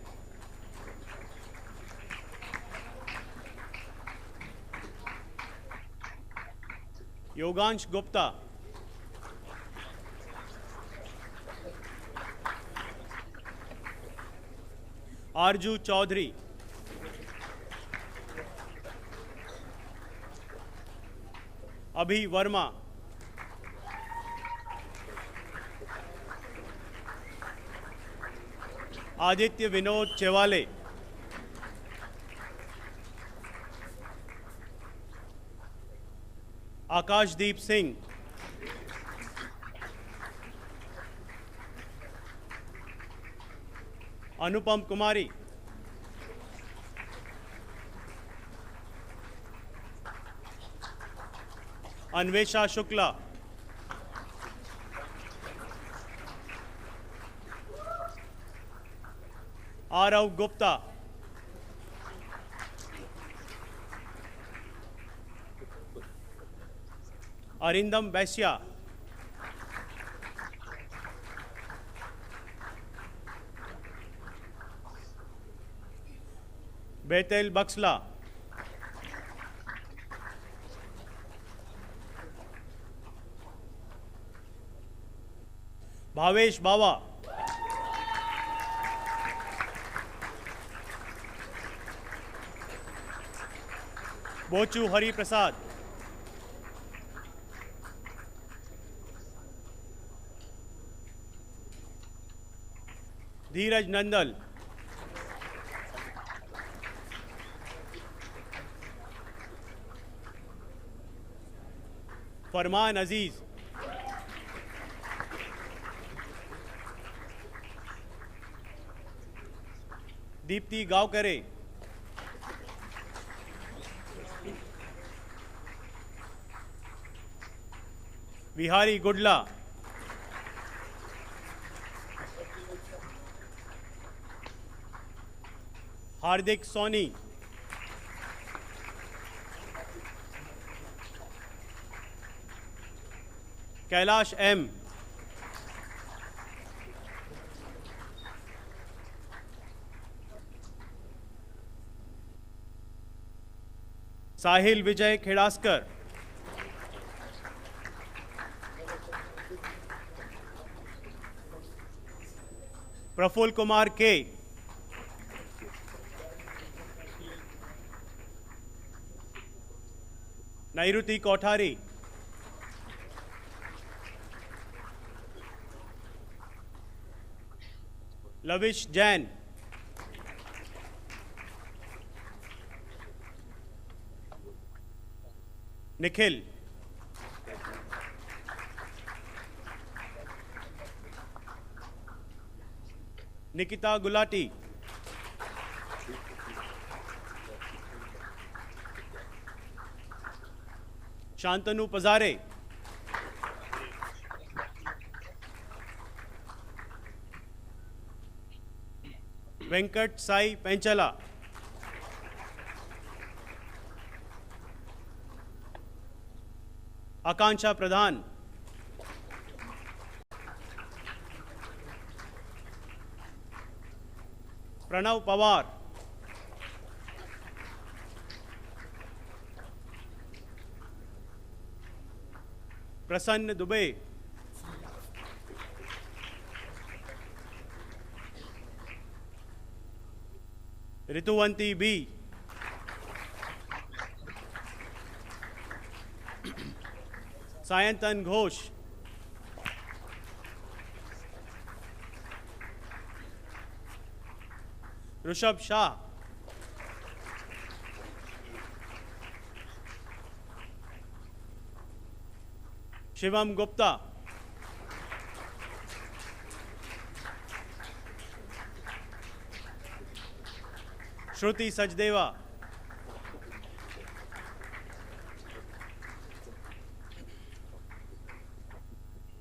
योगांश गुप्ता, आरजू चौधरी, अभि वर्मा, आदित्य विनोद चेवाले, आकाशदीप सिंह, अनुपम कुमारी, अन्वेषा शुक्ला, आरव गुप्ता, अरिंदम वैश्या, बेतेल बक्सला, भावेश बावा, बोचू हरि प्रसाद, धीरज नंदल, फरमान अजीज, दीप्ति गावकरे, विहारी गुडला, हार्दिक Soni, Kailash M. Sahil Vijay Khedaskar. Praful Kumar K. Nairuti Kothari. Lavish Jain. Nikhil. Nikita Gulati. Shantanu Pazare. Venkat Sai Penchala. Akansha Pradhan. Pranav Pawar. Prasanna Dubey. Rituvanti B. Sayantan Ghosh. Rishabh Shah. Shivam Gupta. Shruti Sajdeva.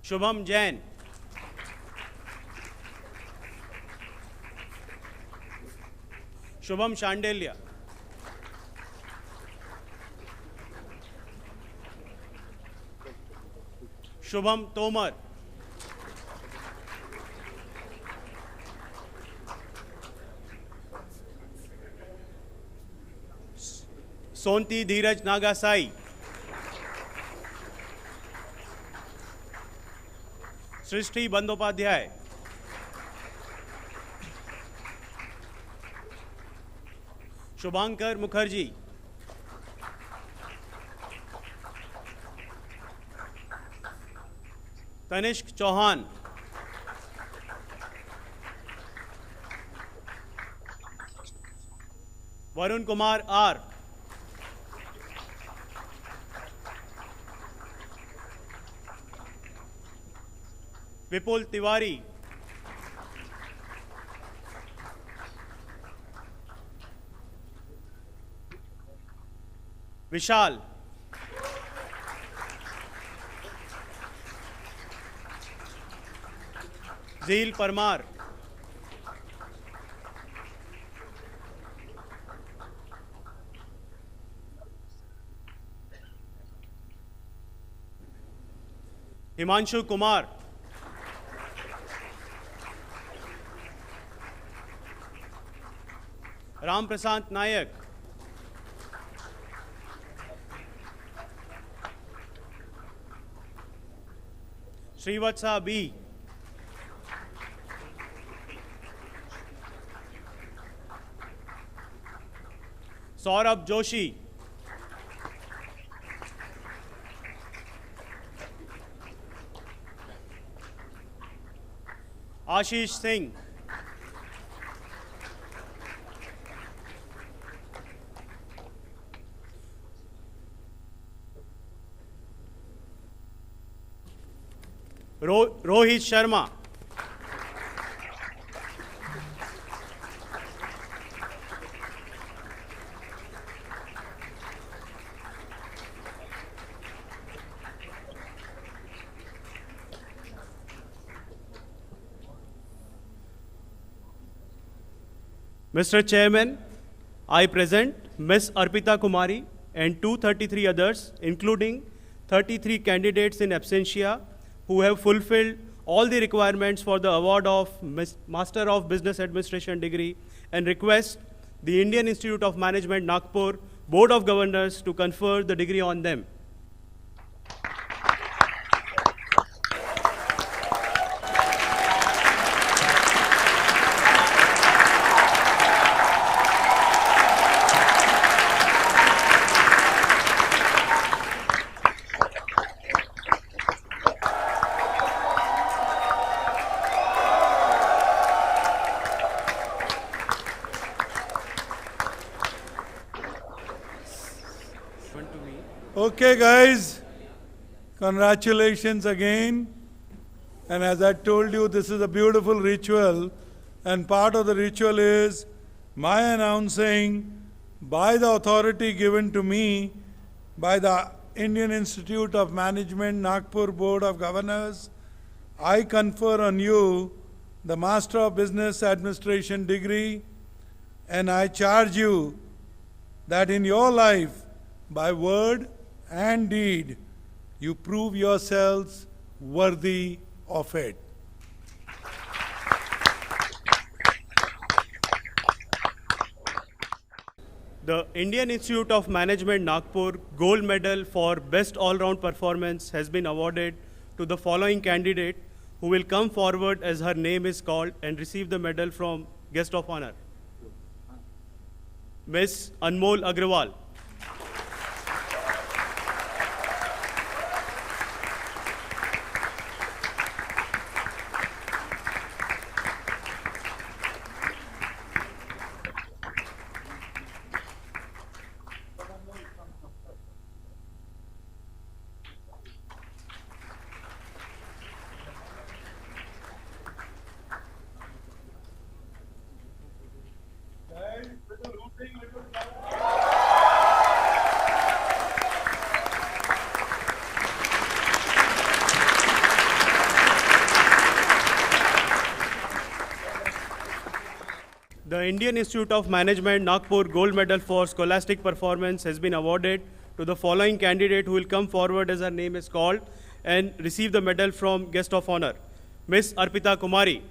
Shubham Jain. Shubham Shandelia. Shubham Tomar. Sonti Dheeraj Nagasai. Srishti Bandopadhyay. Shubhankar Mukherjee. Tanishk Chauhan. Varun Kumar R. Vipul Tiwari. Vishal. Zeel Parmar. Himanshu Kumar. Ram Prasant Nayak. Srivatsa B. Saurabh Joshi. Ashish Singh. Rohit Sharma. Mr. Chairman, I present Ms. Arpita Kumari and 233 others, including 33 candidates in absentia who have fulfilled all the requirements for the award of Master of Business Administration degree, and request the Indian Institute of Management Nagpur Board of Governors to confer the degree on them. Okay, guys, congratulations again. And as I told you, this is a beautiful ritual, and part of the ritual is my announcing by the authority given to me by the Indian Institute of Management Nagpur Board of Governors, I confer on you the Master of Business Administration degree, and I charge you that in your life, by word and deed, you prove yourselves worthy of it. The Indian Institute of Management Nagpur Gold Medal for Best All-Round Performance has been awarded to the following candidate, who will come forward as her name is called and receive the medal from Guest of Honor. Ms. Anmol Agrawal. The Indian Institute of Management Nagpur Gold Medal for Scholastic Performance has been awarded to the following candidate, who will come forward as her name is called and receive the medal from Guest of Honor. Ms. Arpita Kumari.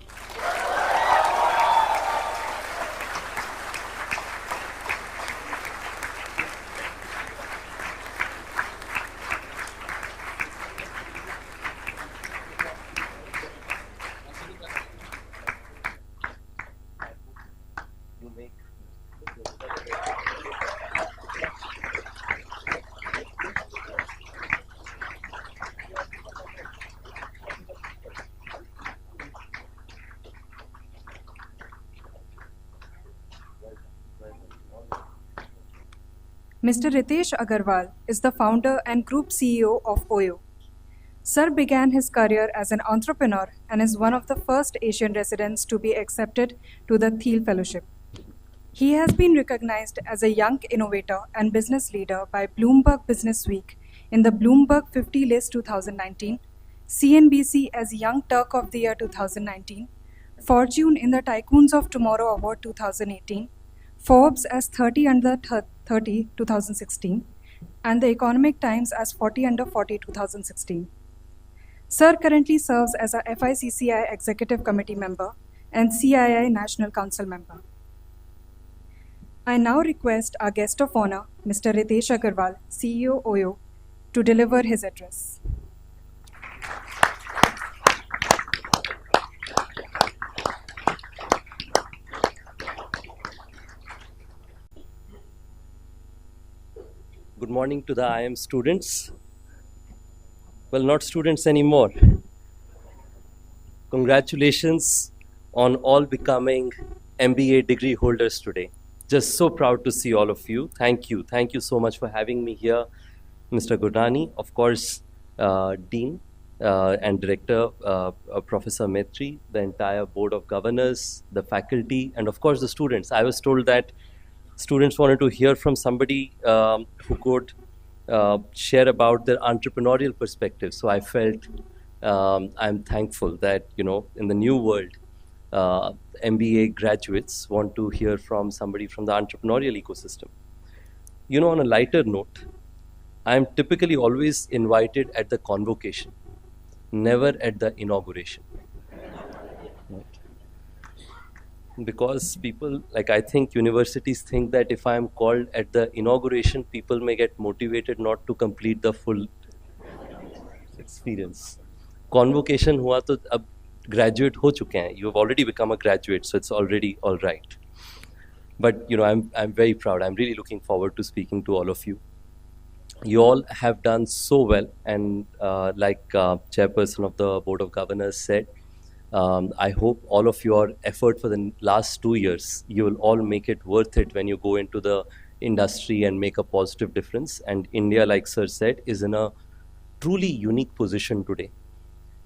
Mr. Ritesh Agarwal is the founder and group CEO of OYO. Sir began his career as an entrepreneur and is one of the first Asian residents to be accepted to the Thiel Fellowship. He has been recognized as a young innovator and business leader by Bloomberg Business Week in the Bloomberg 50 List 2019, CNBC as Young Turk of the Year 2019, Fortune in the Tycoons of Tomorrow Award 2018, Forbes as 30 Under 30 2016, and the Economic Times as 40 Under 40 2016. Sir currently serves as a FICCI Executive Committee member and CII National Council member. I now request our guest of honor, Mr. Ritesh Agarwal, CEO OYO, to deliver his address. Good morning to the IIM students. Well, not students anymore. Congratulations on all becoming MBA degree holders today. Just so proud to see all of you. Thank you. Thank you so much for having me here, Mr. Gurnani, of course, Dean and Director, Professor Maitri, the entire Board of Governors, the faculty, and of course the students. I was told that students wanted to hear from somebody who could share about their entrepreneurial perspective. So I felt I'm thankful that, in the new world, MBA graduates want to hear from somebody from the entrepreneurial ecosystem. On a lighter note, I'm typically always invited at the Convocation. never at the inauguration. Right. Because people, like I think universities think that if I am called at the inauguration, people may get motivated not to complete the full experience. Convocation हुआ तो अब graduate हो चुके हैं. You have already become a graduate, so it's already all right. But I'm very proud. I'm really looking forward to speaking to all of you. You all have done so well, and like Chairperson of the Board of Governors said, I hope all of your effort for the last 2 years, you will all make it worth it when you go into the industry and make a positive difference. And India, like Sir said, is in a truly unique position today.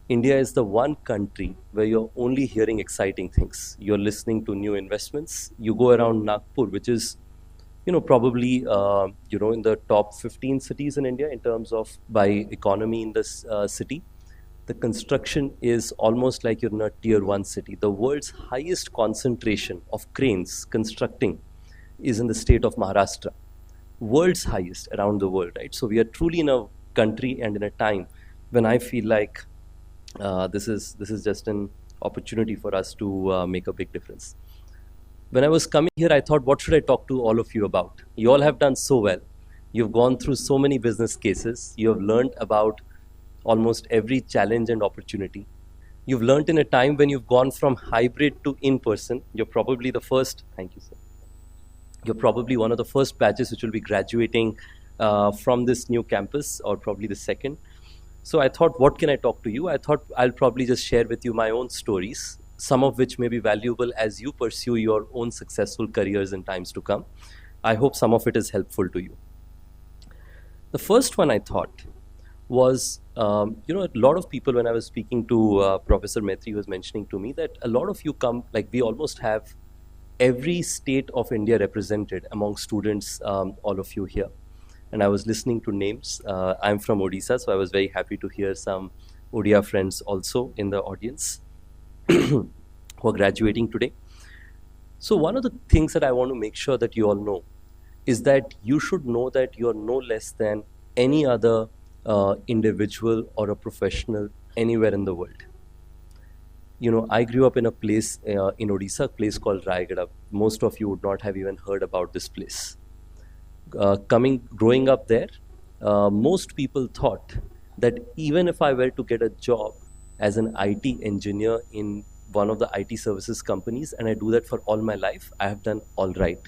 India is the one country where you're only hearing exciting things. You're listening to new investments. You go around Nagpur, which is, probably, in the top 15 cities in India in terms of by economy in this city. The construction is almost like you're in a tier 1 city. The world's highest concentration of cranes constructing is in the state of Maharashtra. World's highest around the world, right? So we are truly in a country and in a time when I feel like this is just an opportunity for us to make a big difference. When I was coming here, I thought, what should I talk to all of you about? You all have done so well. You've gone through so many business cases. You have learned about almost every challenge and opportunity. You've learned in a time when you've gone from hybrid to in-person. You're probably the first, thank you, sir. You're probably one of the first batches which will be graduating from this new campus, or probably the second. So I thought, what can I talk to you? I thought I'll probably just share with you my own stories, some of which may be valuable as you pursue your own successful careers in times to come. I hope some of it is helpful to you. The first one I thought was, a lot of people, when I was speaking to Professor Maitri, was mentioning to me that a lot of you come, like we almost have every state of India represented among students, all of you here. And I was listening to names. I'm from Odisha, so I was very happy to hear some Odia friends also in the audience who are graduating today. So one of the things that I want to make sure that you all know is that you should know that you're no less than any other individual or a professional anywhere in the world. I grew up in a place in Odisha, a place called Raigada. Most of you would not have even heard about this place. Growing up there, most people thought that even if I were to get a job as an IT engineer in one of the IT services companies, and I do that for all my life, I have done all right.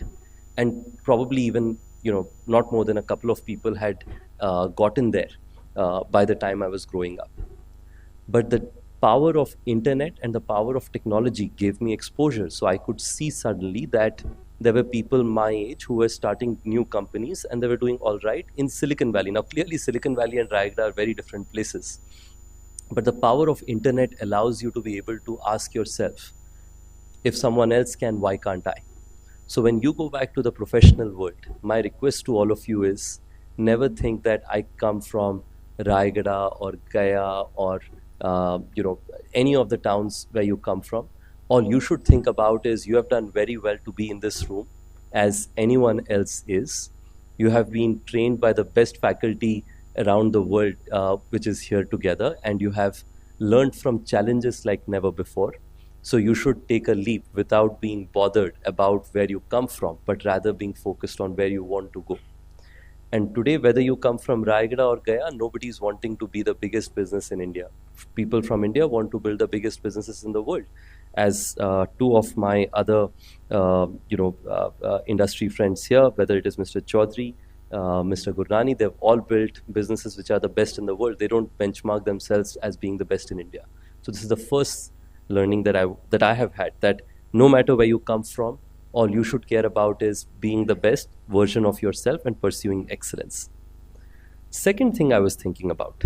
And probably even, not more than a couple of people had gotten there by the time I was growing up. But the power of internet and the power of technology gave me exposure. So I could see suddenly that there were people my age who were starting new companies and they were doing all right in Silicon Valley. Now, clearly Silicon Valley and Raigada are very different places. But the power of internet allows you to be able to ask yourself, if someone else can, why can't I? So when you go back to the professional world, my request to all of you is never think that I come from Raigada or Gaya or any of the towns where you come from. All you should think about is you have done very well to be in this room as anyone else is. You have been trained by the best faculty around the world, which is here together, and you have learned from challenges like never before. So you should take a leap without being bothered about where you come from, but rather being focused on where you want to go. And today, whether you come from Raigada or Gaya, nobody's wanting to be the biggest business in India. People from India want to build the biggest businesses in the world. As two of my other, industry friends here, whether it is Mr. Chaudhary, Mr. Gurnani, they've all built businesses which are the best in the world. They don't benchmark themselves as being the best in India. So this is the first learning that I have had, that no matter where you come from, all you should care about is being the best version of yourself and pursuing excellence. Second thing I was thinking about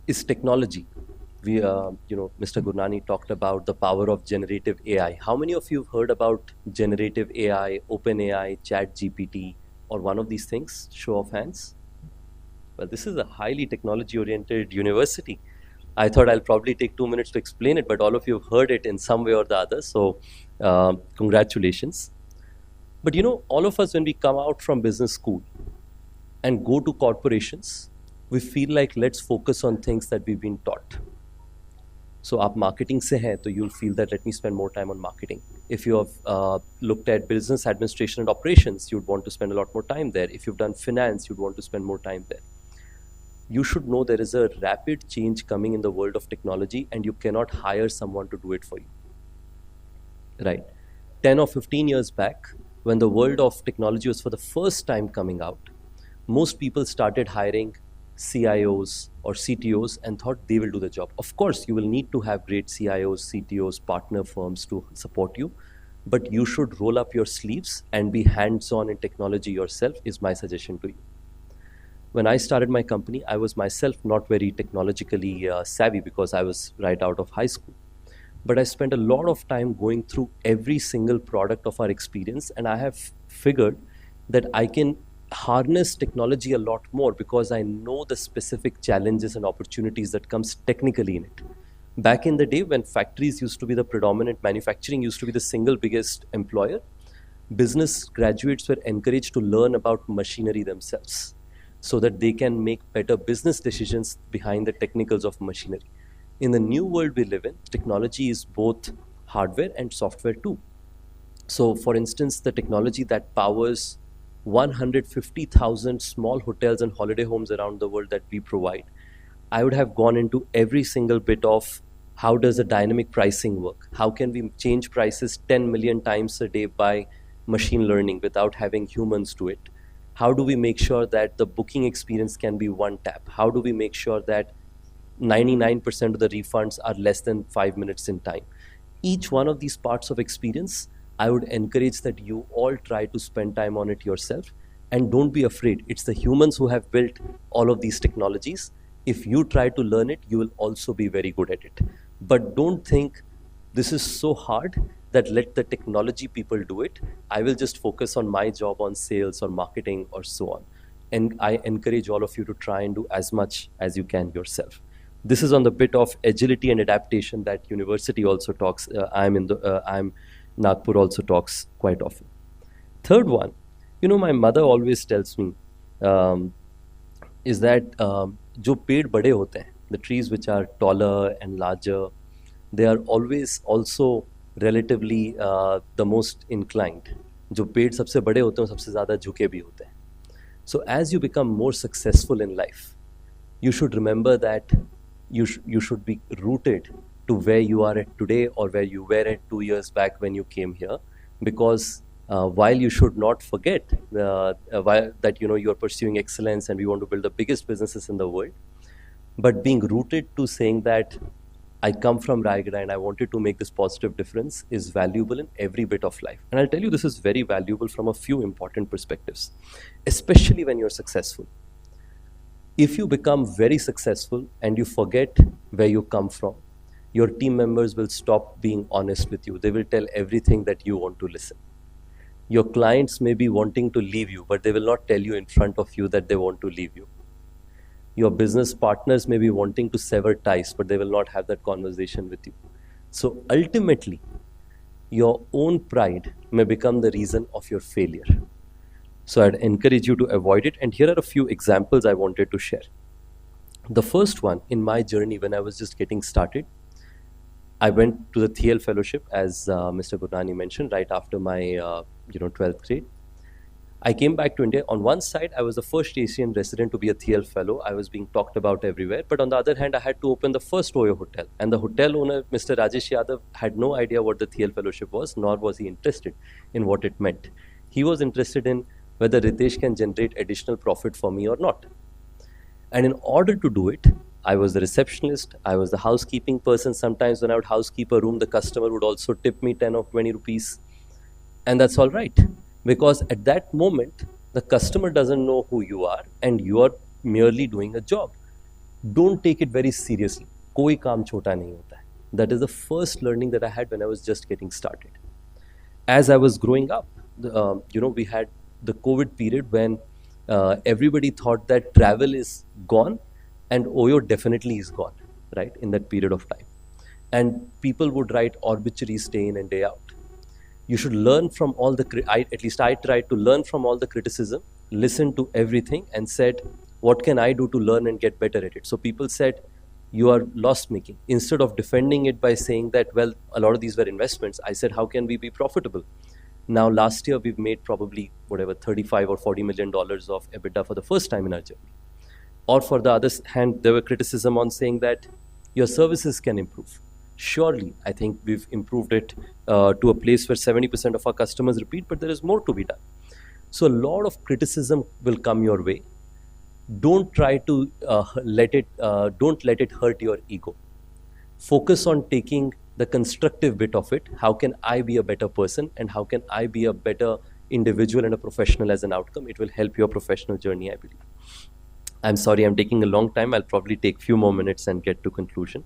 is technology. Mr. Gurnani talked about the power of generative AI. How many of you have heard about generative AI, OpenAI, ChatGPT, or one of these things? Show of hands. Well, this is a highly technology-oriented university. I thought I'll probably take 2 minutes to explain it, but all of you have heard it in some way or the other, so congratulations. But all of us, when we come out from business school and go to corporations, we feel like let's focus on things that we've been taught. So आप marketing से हैं तो you'll feel that let me spend more time on marketing. If you have looked at business administration and operations, you'd want to spend a lot more time there. If you've done finance, you'd want to spend more time there. You should know there is a rapid change coming in the world of technology and you cannot hire someone to do it for you. Right? 10 or 15 years back, when the world of technology was for the first time coming out, most people started hiring CIOs or CTOs and thought they will do the job. Of course, you will need to have great CIOs, CTOs, partner firms to support you, but you should roll up your sleeves and be hands-on in technology yourself is my suggestion to you. When I started my company, I was myself not very technologically savvy because I was right out of high school. But I spent a lot of time going through every single product of our experience, and I have figured that I can harness technology a lot more because I know the specific challenges and opportunities that comes technically in it. Back in the day when factories used to be the predominant, manufacturing used to be the single biggest employer, business graduates were encouraged to learn about machinery themselves so that they can make better business decisions behind the technicals of machinery. In the new world we live in, technology is both hardware and software too. So for instance, the technology that powers 150,000 small hotels and holiday homes around the world that we provide, I would have gone into every single bit of how does the dynamic pricing work? How can we change prices 10 million times a day by machine learning without having humans do it? How do we make sure that the booking experience can be one tap? How do we make sure that 99% of the refunds are less than 5 minutes in time? Each one of these parts of experience, I would encourage that you all try to spend time on it yourself and don't be afraid. It's the humans who have built all of these technologies. If you try to learn it, you will also be very good at it. But don't think this is so hard that let the technology people do it. I will just focus on my job on sales or marketing or so on. And I encourage all of you to try and do as much as you can yourself. This is on the bit of agility and adaptation that university also talks. IIM Nagpur also talks quite often. Third one, my mother always tells me is that जो पेड़ बड़े होते हैं, the trees which are taller and larger, they are always also relatively the most inclined. जो पेड़ सबसे बड़े होते हैं, सबसे ज़्यादा झुके भी होते हैं. So as you become more successful in life, you should remember that you should be rooted to where you are at today or where you were at 2 years back when you came here, because while you should not forget that you're pursuing excellence and we want to build the biggest businesses in the world, but being rooted to saying that I come from Raigada and I wanted to make this positive difference is valuable in every bit of life. And I'll tell you, this is very valuable from a few important perspectives, especially when you're successful. If you become very successful and you forget where you come from, your team members will stop being honest with you. They will tell everything that you want to listen. Your clients may be wanting to leave you, but they will not tell you in front of you that they want to leave you. Your business partners may be wanting to sever ties, but they will not have that conversation with you. So ultimately, your own pride may become the reason of your failure. So I'd encourage you to avoid it. And here are a few examples I wanted to share. The first one, in my journey when I was just getting started, I went to the TL fellowship, as Mr. Gurnani mentioned, right after my 12th grade. I came back to India. On one side, I was the first Asian resident to be a TL fellow. I was being talked about everywhere. But on the other hand, I had to open the first Oyo hotel. And the hotel owner, Mr. Rajesh Yadav, had no idea what the TL fellowship was, nor was he interested in what it meant. He was interested in whether Ritesh can generate additional profit for me or not. And in order to do it, I was the receptionist, I was the housekeeping person. Sometimes when I would housekeep a room, the customer would also tip me 10 or 20 rupees. And that's all right. Because at that moment, the customer doesn't know who you are and you are merely doing a job. Don't take it very seriously. Koi kaam chota nahi hota hai. That is the first learning that I had when I was just getting started. As I was growing up, we had the COVID period when everybody thought that travel is gone and Oyo definitely is gone, right, in that period of time. And people would write obituaries day in and day out. You should learn from all the, at least I tried to learn from all the criticism, listen to everything and said, What can I do to learn and get better at it? So people said, you are loss making. Instead of defending it by saying that, well, a lot of these were investments, I said, how can we be profitable? Now, last year, we've made probably whatever, 35 or $40 million of EBITDA for the first time in our journey. Or for the other hand, there were criticism on saying that your services can improve. Surely, I think we've improved it to a place where 70% of our customers repeat, but there is more to be done. So a lot of criticism will come your way. Don't try to don't let it hurt your ego. Focus on taking the constructive bit of it. How can I be a better person, and how can I be a better individual and a professional as an outcome? It will help your professional journey, I believe. I'm sorry, I'm taking a long time. I'll probably take few more minutes and get to conclusion.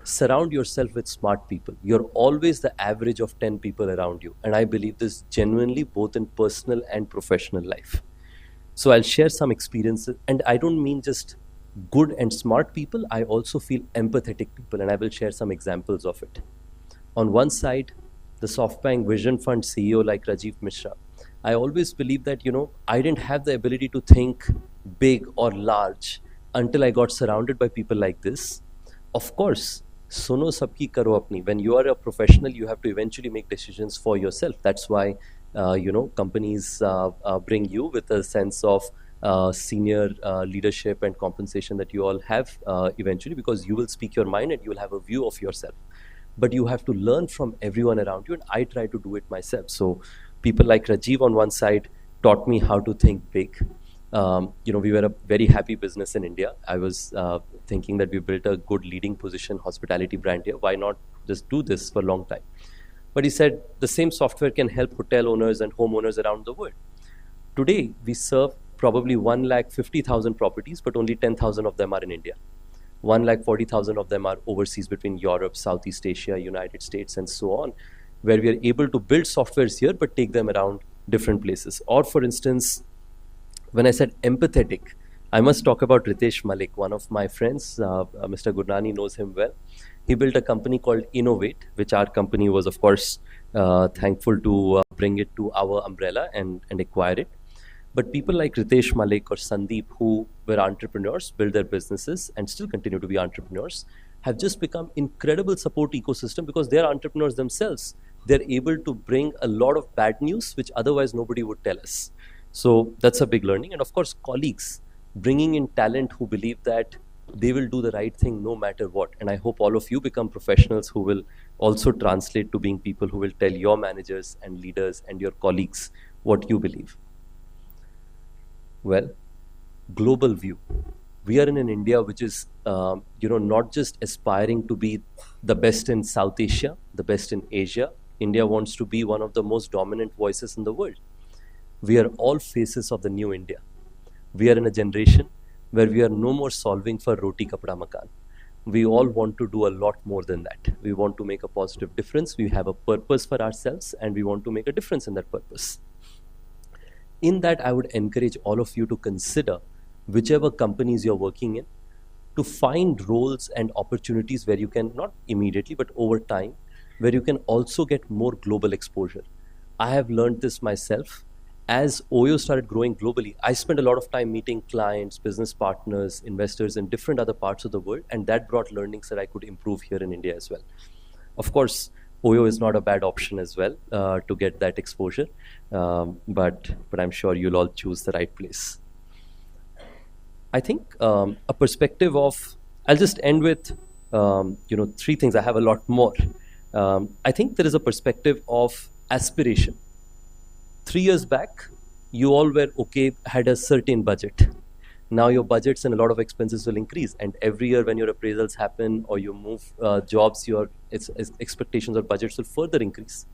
Surround yourself with smart people. You're always the average of 10 people around you. And I believe this genuinely both in personal and professional life. So I'll share some experiences. And I don't mean just good and smart people. I also feel empathetic people. And I will share some examples of it. On one side, the SoftBank Vision Fund CEO like Rajiv Mishra. I always believe that, I didn't have the ability to think big or large until I got surrounded by people like this. Of course, suno sabki karo apni. When you are a professional, you have to eventually make decisions for yourself. That's why, companies bring you with a sense of senior leadership and compensation that you all have eventually, because you will speak your mind and you will have a view of yourself. But you have to learn from everyone around you, and I try to do it myself. So people like Rajiv on one side taught me how to think big. We were a very happy business in India. I was thinking that we built a good leading position hospitality brand here. Why not just do this for a long time? But he said the same software can help hotel owners and homeowners around the world. Today, we serve probably 150,000 properties, but only 10,000 of them are in India. 140,000 of them are overseas between Europe, Southeast Asia, United States, and so on, where we are able to build softwares here, but take them around different places. Or for instance, when I said empathetic, I must talk about Ritesh Malik, one of my friends. Mr. Gurnani knows him well. He built a company called Innovate, which our company was, of course, thankful to bring it to our umbrella and acquire it. But people like Ritesh Malik or Sandeep, who were entrepreneurs, built their businesses and still continue to be entrepreneurs, have just become incredible support ecosystem because they are entrepreneurs themselves. They're able to bring a lot of bad news, which otherwise nobody would tell us. So that's a big learning. And of course, colleagues, bringing in talent who believe that they will do the right thing no matter what. And I hope all of you become professionals who will also translate to being people who will tell your managers and leaders and your colleagues what you believe. Well, global view. We are in an India which is, not just aspiring to be the best in South Asia, the best in Asia. India wants to be one of the most dominant voices in the world. We are all faces of the new India. We are in a generation where we are no more solving for roti kapda makan. We all want to do a lot more than that. We want to make a positive difference. We have a purpose for ourselves and we want to make a difference in that purpose. In that, I would encourage all of you to consider whichever companies you're working in, to find roles and opportunities where you can, not immediately, but over time, where you can also get more global exposure. I have learned this myself. As OYO started growing globally, I spent a lot of time meeting clients, business partners, investors in different other parts of the world, and that brought learnings that I could improve here in India as well. Of course, OYO is not a bad option as well to get that exposure, but I'm sure you'll all choose the right place. I think a perspective of, I'll just end with, three things. I have a lot more. I think there is a perspective of aspiration. 3 years back, you all were okay, had a certain budget. Now your budgets and a lot of expenses will increase. And every year when your appraisals happen or you move jobs, your expectations or budgets will further increase.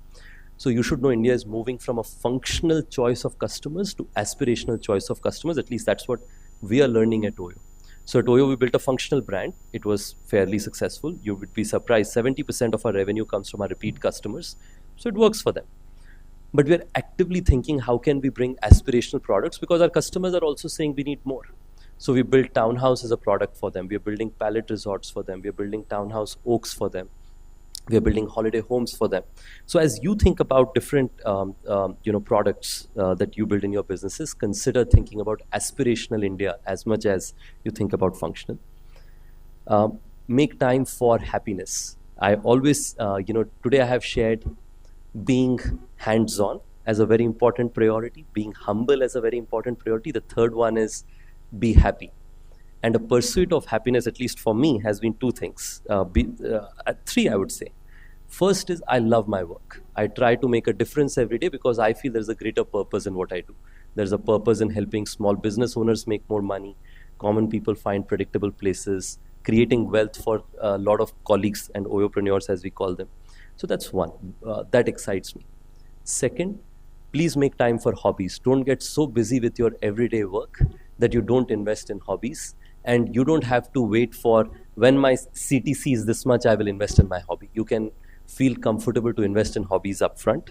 So you should know India is moving from a functional choice of customers to aspirational choice of customers. At least that's what we are learning at OYO. So at OYO, we built a functional brand. It was fairly successful. You would be surprised. 70% of our revenue comes from our repeat customers. So it works for them. But we're actively thinking, how can we bring aspirational products? Because our customers are also saying we need more. So we built Townhouse as a product for them. We're building pallet resorts for them. We're building Townhouse Oaks for them. We are building holiday homes for them. So as you think about different products that you build in your businesses, consider thinking about aspirational India as much as you think about functional. Make time for happiness. I always, today I have shared being hands-on as a very important priority, being humble as a very important priority. The third one is be happy. And a pursuit of happiness, at least for me, has been two things. Three, I would say. First is I love my work. I try to make a difference every day because I feel there's a greater purpose in what I do. There's a purpose in helping small business owners make more money, common people find predictable places, creating wealth for a lot of colleagues and oyopreneurs, as we call them. So that's one. That excites me. Second, please make time for hobbies. Don't get so busy with your everyday work that you don't invest in hobbies. And you don't have to wait for when my CTC is this much, I will invest in my hobby. You can feel comfortable to invest in hobbies upfront.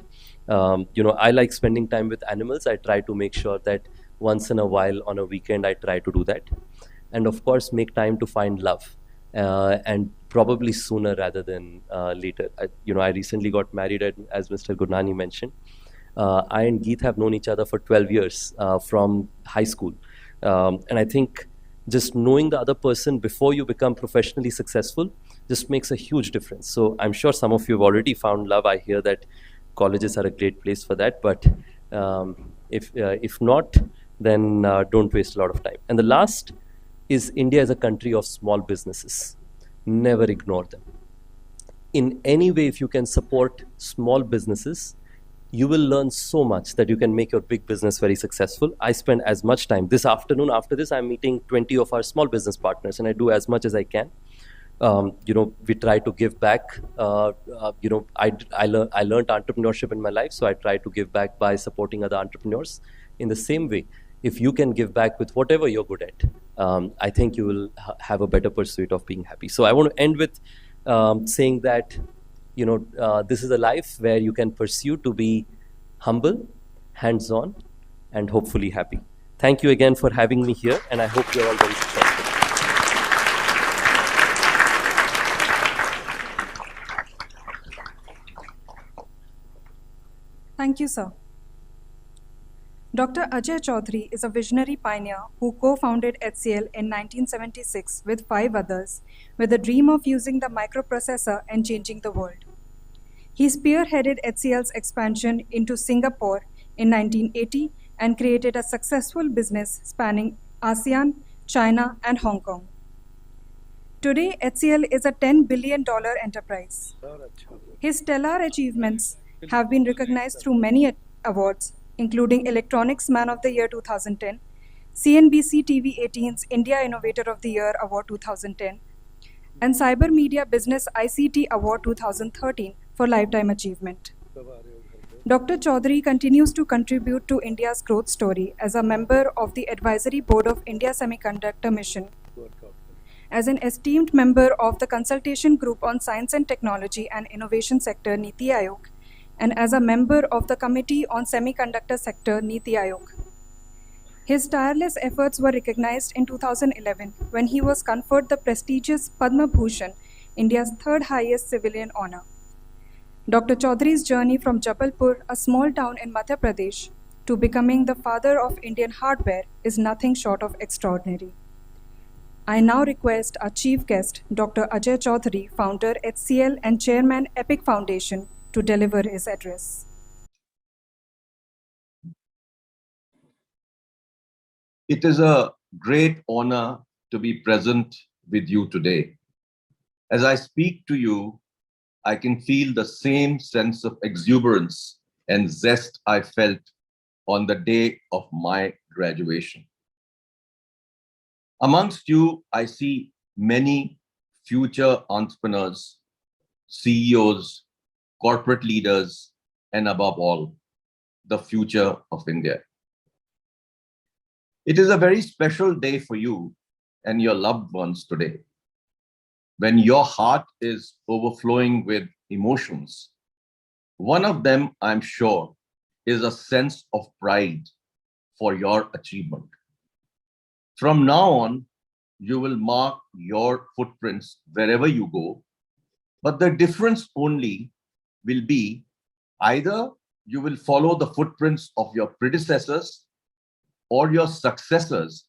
I like spending time with animals. I try to make sure that once in a while on a weekend, I try to do that. And of course, make time to find love, and probably sooner rather than later. I recently got married, as Mr. Gurnani mentioned. I and Geet have known each other for 12 years from high school. And I think just knowing the other person before you become professionally successful just makes a huge difference. So I'm sure some of you have already found love. I hear that colleges are a great place for that. But if not, then don't waste a lot of time. And the last is India is a country of small businesses. Never ignore them. In any way, if you can support small businesses, you will learn so much that you can make your big business very successful. I spend as much time. This afternoon, after this, I'm meeting 20 of our small business partners, and I do as much as I can. We try to give back. I learned entrepreneurship in my life, so I try to give back by supporting other entrepreneurs. In the same way, if you can give back with whatever you're good at, I think you will have a better pursuit of being happy. So I want to end with saying that this is a life where you can pursue to be humble, hands-on, and hopefully happy. Thank you again for having me here, and I hope you're all very successful. Thank you, sir. Dr. Ajay Chaudhary is a visionary pioneer who co-founded HCL in 1976 with 5 others with the dream of using the microprocessor and changing the world. He spearheaded HCL's expansion into Singapore in 1980 and created a successful business spanning ASEAN, China, and Hong Kong. Today, HCL is a $10 billion enterprise. His stellar achievements have been recognized through many awards, including Electronics Man of the Year 2010, CNBC TV 18's India Innovator of the Year Award 2010, and Cyber Media Business ICT Award 2013 for Lifetime Achievement. Dr. Chaudhary continues to contribute to India's growth story as a member of the Advisory Board of India Semiconductor Mission, as an esteemed member of the Consultation Group on Science and Technology and Innovation Sector Niti Aayog, and as a member of the Committee on Semiconductor Sector Niti Aayog. His tireless efforts were recognized in 2011 when he was conferred the prestigious Padma Bhushan, India's third highest civilian honor. Dr. Chaudhary's journey from Jabalpur, a small town in Madhya Pradesh, to becoming the father of Indian hardware is nothing short of extraordinary. I now request our chief guest, Dr. Ajay Chaudhary, founder HCL and chairman Epic Foundation, to deliver his address. It is a great honor to be present with you today. As I speak to you, I can feel the same sense of exuberance and zest I felt on the day of my graduation. Amongst you, I see many future entrepreneurs, CEOs, corporate leaders, and above all, the future of India. It is a very special day for you and your loved ones today, when your heart is overflowing with emotions. One of them, I'm sure, is a sense of pride for your achievement. From now on, you will mark your footprints wherever you go, But the difference only will be either you will follow the footprints of your predecessors or your successors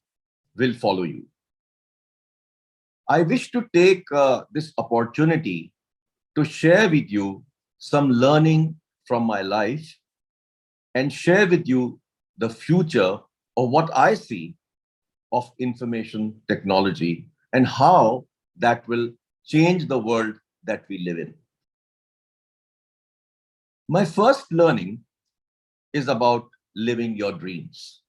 will follow you. I wish to take this opportunity to share with you some learning from my life and share with you the future of what I see of information technology and how that will change the world that we live in. My first learning is about living your dreams.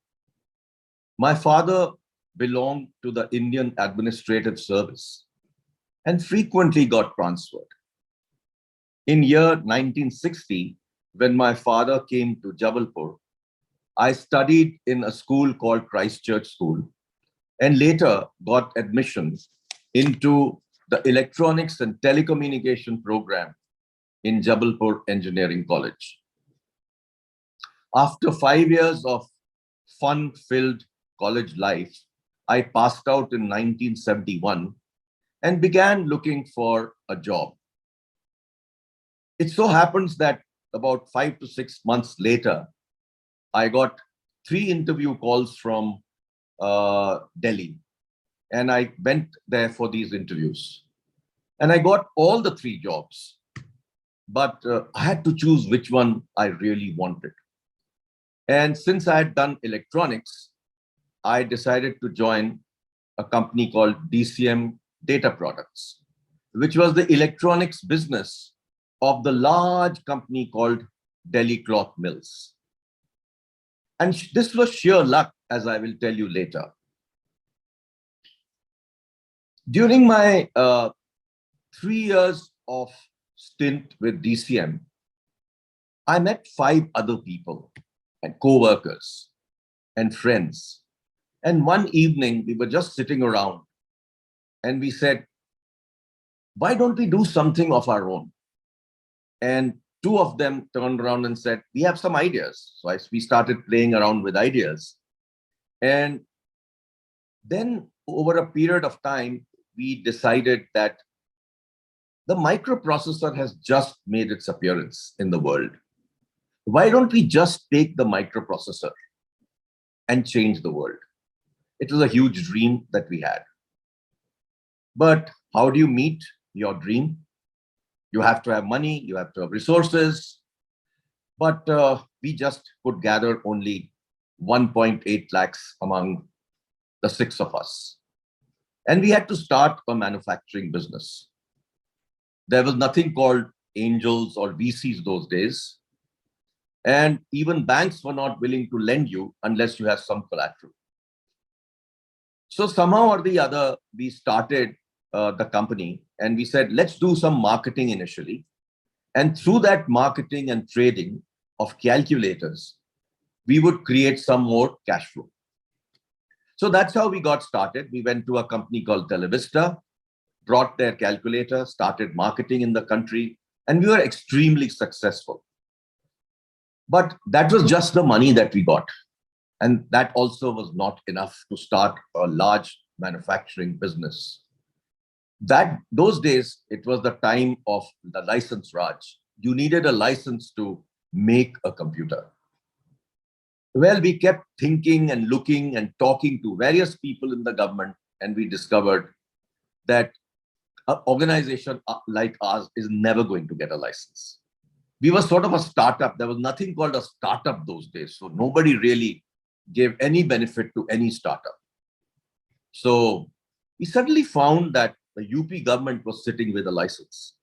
My father belonged to the Indian Administrative Service and frequently got transferred. In year 1960, when my father came to Jabalpur, I studied in a school called Christchurch School and later got admission into the Electronics and Telecommunication program in Jabalpur Engineering College. After 5 years of fun-filled college life, I passed out in 1971 and began looking for a job. It so happens that about 5 to 6 months later, I got 3 interview calls from Delhi, and I went there for these interviews. And I got all the 3 jobs, but I had to choose which one I really wanted. And since I had done electronics, I decided to join a company called DCM Data Products, which was the electronics business of the large company called Delhi Cloth Mills. And this was sheer luck, as I will tell you later. During my 3 years of stint with DCM, I met 5 other people and co-workers and friends. And one evening, we were just sitting around and we said, why don't we do something of our own? And 2 of them turned around and said, we have some ideas. So we started playing around with ideas. And then over a period of time, we decided that the microprocessor has just made its appearance in the world. Why don't we just take the microprocessor and change the world? It was a huge dream that we had. But how do you meet your dream? You have to have money, you have to have resources. But we just could gather only 1.8 lakhs among the 6 of us. And we had to start a manufacturing business. There was nothing called angels or VCs those days. And even banks were not willing to lend you unless you have some collateral. So somehow or the other, we started the company and we said, let's do some marketing initially. And through that marketing and trading of calculators, we would create some more cash flow. So that's how we got started. We went to a company called Televista, brought their calculator, started marketing in the country, and we were extremely successful. But that was just the money that we got. And that also was not enough to start a large manufacturing business. Those days, it was the time of the license Raj. You needed a license to make a computer. Well, we kept thinking and looking and talking to various people in the government, and we discovered that an organization like ours is never going to get a license. We were sort of a startup. There was nothing called a startup those days. So nobody really gave any benefit to any startup. So we suddenly found that the UP government was sitting with a license.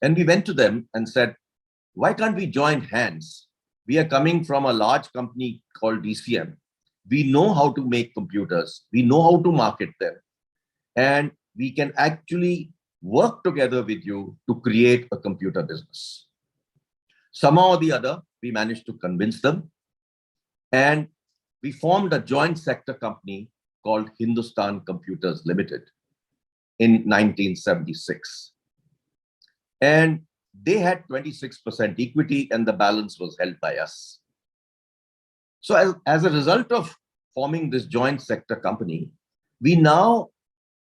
And we went to them and said, why can't we join hands? We are coming from a large company called DCM. We know how to make computers. We know how to market them. And we can actually work together with you to create a computer business. Somehow or the other, we managed to convince them. And we formed a joint sector company called Hindustan Computers Limited in 1976. And they had 26% equity and the balance was held by us. So as a result of forming this joint sector company, we now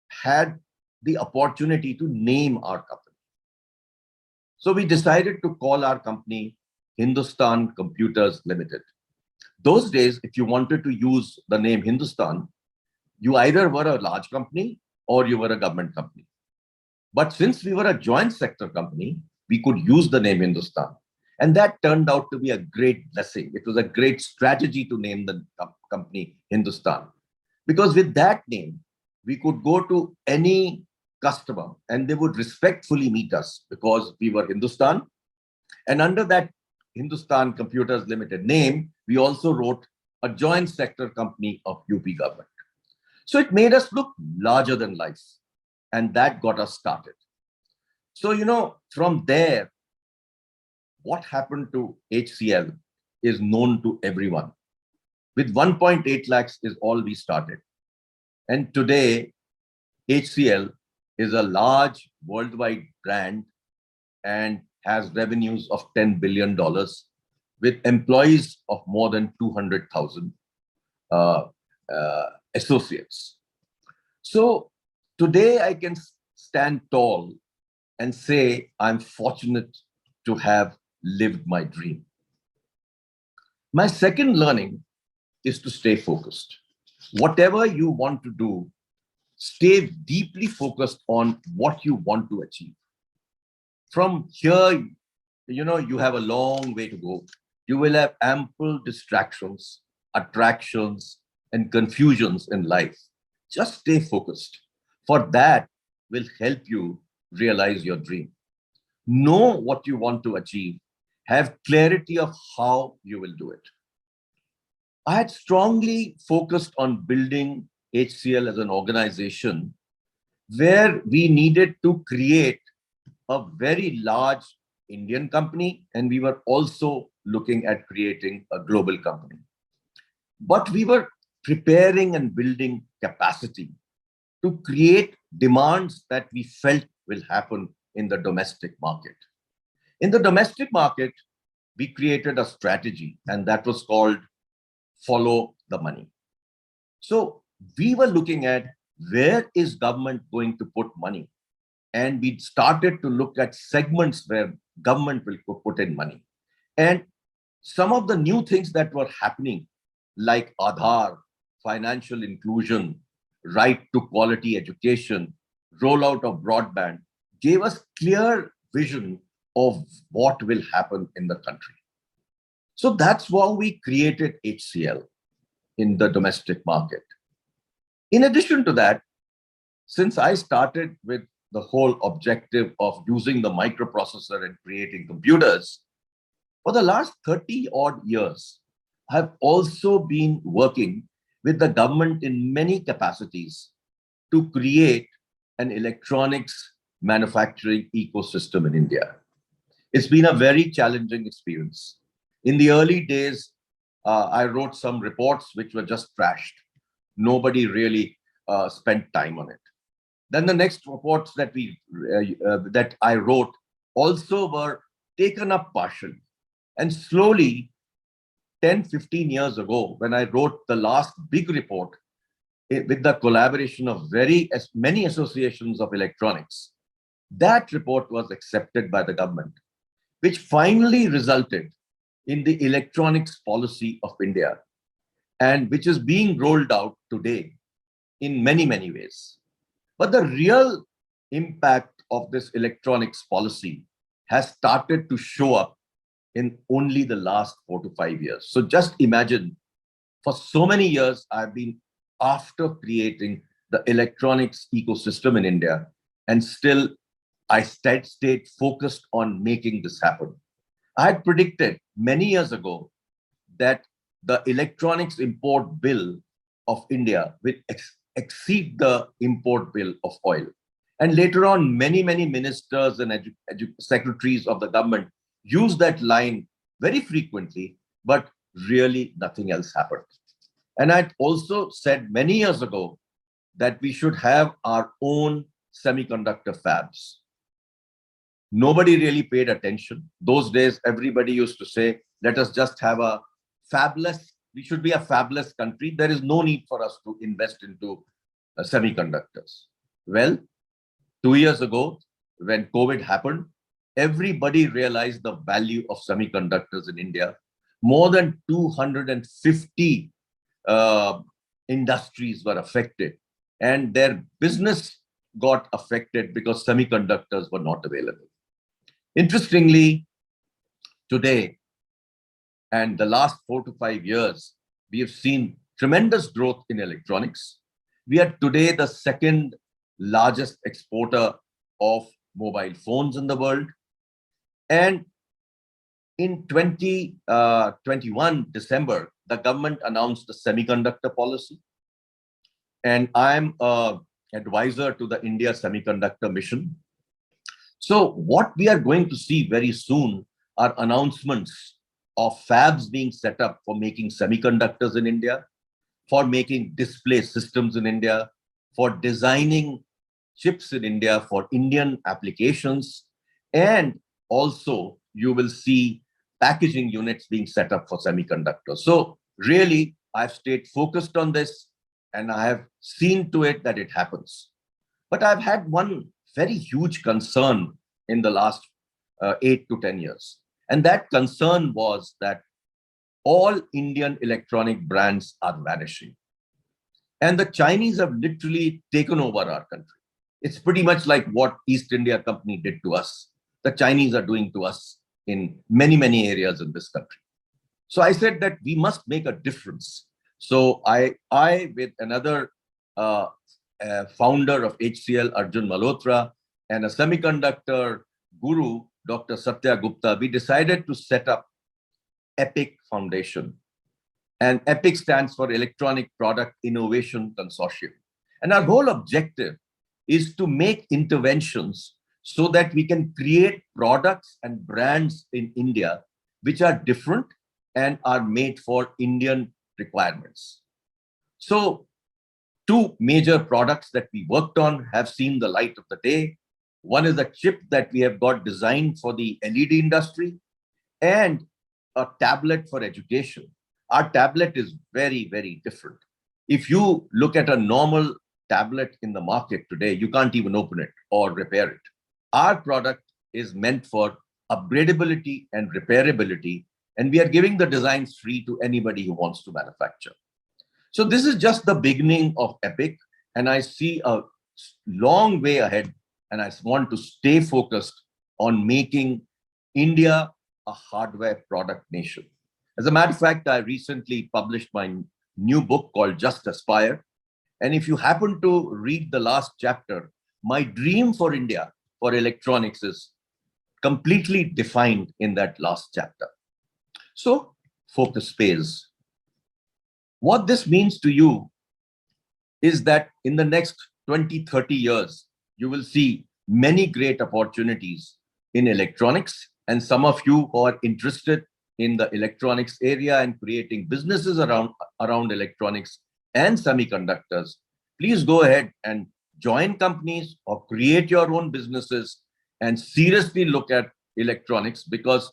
had the opportunity to name our company. So we decided to call our company Hindustan Computers Limited. Those days, if you wanted to use the name Hindustan, you either were a large company or you were a government company. But since we were a joint sector company, we could use the name Hindustan. And that turned out to be a great blessing. It was a great strategy to name the company Hindustan. Because with that name, we could go to any customer and they would respectfully meet us because we were Hindustan. And under that Hindustan Computers Limited name, we also wrote a joint sector company of UP government. So it made us look larger than life. And that got us started. So, from there, what happened to HCL is known to everyone. With 1.8 lakhs is all we started. And today, HCL is a large worldwide brand and has revenues of $10 billion with employees of more than 200,000 associates. So today I can stand tall and say I'm fortunate to have lived my dream. My second learning is to stay focused. Whatever you want to do, stay deeply focused on what you want to achieve. From here, you have a long way to go. You will have ample distractions, attractions, and confusions in life. Just stay focused. For that will help you realize your dream. Know what you want to achieve. Have clarity of how you will do it. I had strongly focused on building HCL as an organization where we needed to create a very large Indian company, and we were also looking at creating a global company. But we were preparing and building capacity to create demands that we felt will happen in the domestic market. In the domestic market, we created a strategy, and that was called Follow the Money. So we were looking at where is government going to put money? And we started to look at segments where government will put in money. And some of the new things that were happening, like Aadhaar, financial inclusion, right to quality education, rollout of broadband, gave us clear vision of what will happen in the country. So that's why we created HCL in the domestic market. In addition to that, since I started with the whole objective of using the microprocessor and creating computers, for the last 30 odd years, I've also been working with the government in many capacities to create an electronics manufacturing ecosystem in India. It's been a very challenging experience. In the early days, I wrote some reports which were just trashed. Nobody really spent time on it. Then the next reports that I wrote also were taken up partially. And slowly, 10, 15 years ago, when I wrote the last big report with the collaboration of many associations of electronics, that report was accepted by the government, which finally resulted in the electronics policy of India, and which is being rolled out today in many, many ways. But the real impact of this electronics policy has started to show up in only the last 4 to 5 years. So just imagine, for so many years, I've been after creating the electronics ecosystem in India, and still I stayed focused on making this happen. I had predicted many years ago that the electronics import bill of India will exceed the import bill of oil. And later on, many, many ministers and secretaries of the government used that line very frequently, but really nothing else happened. And I'd also said many years ago that we should have our own semiconductor fabs. Nobody really paid attention. Those days, everybody used to say, let us just have we should be a fabless country. There is no need for us to invest into semiconductors. Well, 2 years ago, when COVID happened, everybody realized the value of semiconductors in India. More than 250 industries were affected, and their business got affected because semiconductors were not available. Interestingly, today and the last 4 to 5 years, we have seen tremendous growth in electronics. We are today the second largest exporter of mobile phones in the world. And in 2021 December, the government announced the semiconductor policy. And I'm an advisor to the India Semiconductor Mission. So what we are going to see very soon are announcements of fabs being set up for making semiconductors in India, for making display systems in India, for designing chips in India for Indian applications. And also you will see packaging units being set up for semiconductors. So really, I've stayed focused on this and I have seen to it that it happens. But I've had one very huge concern in the last 8 to 10 years. And that concern was that all Indian electronic brands are vanishing. And the Chinese have literally taken over our country. It's pretty much like what East India Company did to us. The Chinese are doing to us in many, many areas in this country. So I said that we must make a difference. So I with another founder of HCL, Arjun Malhotra, and a semiconductor guru, Dr. Satya Gupta, we decided to set up EPIC Foundation. And EPIC stands for Electronic Product Innovation Consortium. And our whole objective is to make interventions so that we can create products and brands in India which are different and are made for Indian requirements. So 2 major products that we worked on have seen the light of the day. One is a chip that we have got designed for the LED industry and a tablet for education. Our tablet is very, very different. If you look at a normal tablet in the market today, you can't even open it or repair it. Our product is meant for upgradability and repairability, and we are giving the designs free to anybody who wants to manufacture. So this is just the beginning of EPIC, and I see a long way ahead, and I want to stay focused on making India a hardware product nation. As a matter of fact, I recently published my new book called Just Aspire. And if you happen to read the last chapter, my dream for India for electronics is completely defined in that last chapter. So focus pays. What this means to you is that in the next 20, 30 years, you will see many great opportunities in electronics. And some of you who are interested in the electronics area and creating businesses around electronics and semiconductors, please go ahead and join companies or create your own businesses and seriously look at electronics, because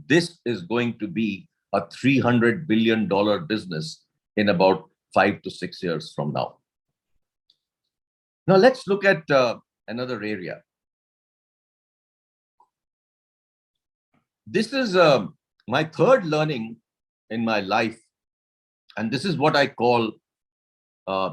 this is going to be a $300 billion business in about 5 to 6 years from now. Now let's look at another area. This is my third learning in my life, and this is what I call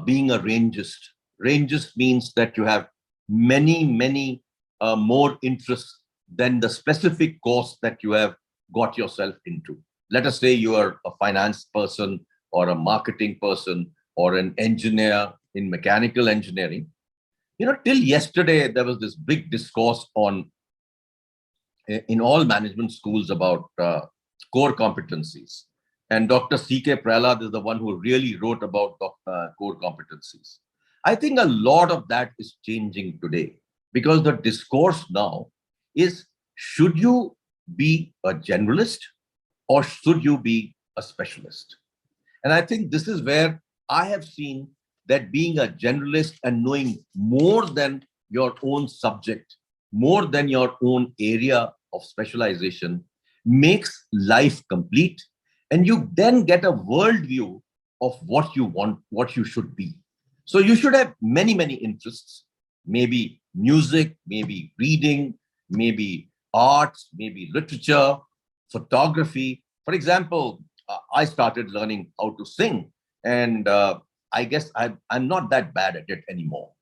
being a rangist. Rangist means that you have many more interests than the specific course that you have got yourself into. Let us say you are a finance person or a marketing person or an engineer in mechanical engineering. You know, till yesterday, there was this big discourse in all management schools about core competencies. And Dr. C.K. Prahlad is the one who really wrote about core competencies. I think a lot of that is changing today, because the discourse now is, should you be a generalist or should you be a specialist? And I think this is where I have seen that being a generalist and knowing more than your own subject, more than your own area of specialization, makes life complete. And you then get a worldview of what you want, what you should be. So you should have many interests, maybe music, maybe reading, maybe arts, maybe literature, photography. For example, I started learning how to sing, and I guess I'm not that bad at it anymore.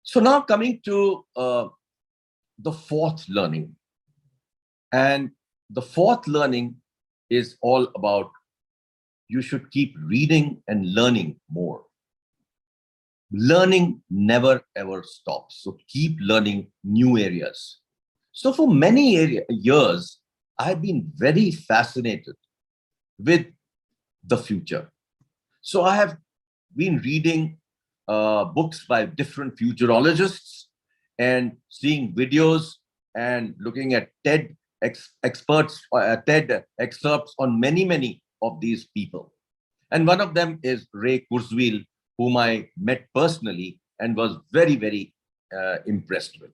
So now coming to the fourth learning. And the fourth learning is all about you should keep reading and learning more. Learning never ever stops. So keep learning new areas. So for many years, I've been very fascinated with the future. So I have been reading books by different futurologists and seeing videos and looking at TED experts, TED excerpts on many of these people. And one of them is Ray Kurzweil, whom I met personally and was very impressed with.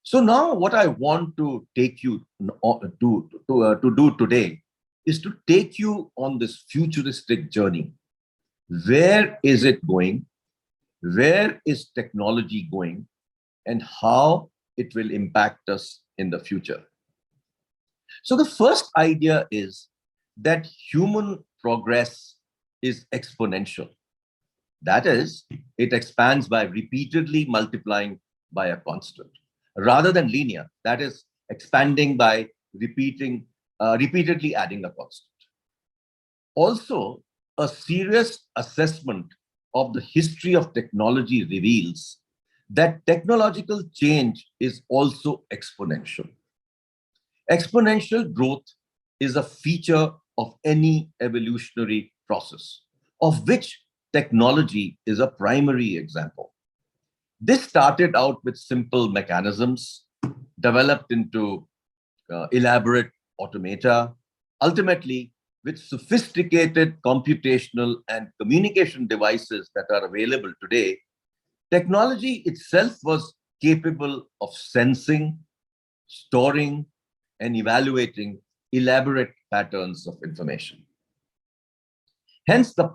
So now what I want to take you to do today is to take you on this futuristic journey. Where is it going? Where is technology going? And how it will impact us in the future. So the first idea is that human progress is exponential. That is, it expands by repeatedly multiplying by a constant, rather than linear. That is, expanding by repeatedly adding a constant. Also, a serious assessment of the history of technology reveals that technological change is also exponential. Exponential growth is a feature of any evolutionary process, of which technology is a primary example. This started out with simple mechanisms, developed into elaborate automata, ultimately with sophisticated computational and communication devices that are available today. Technology itself was capable of sensing, storing, and evaluating elaborate patterns of information. Hence the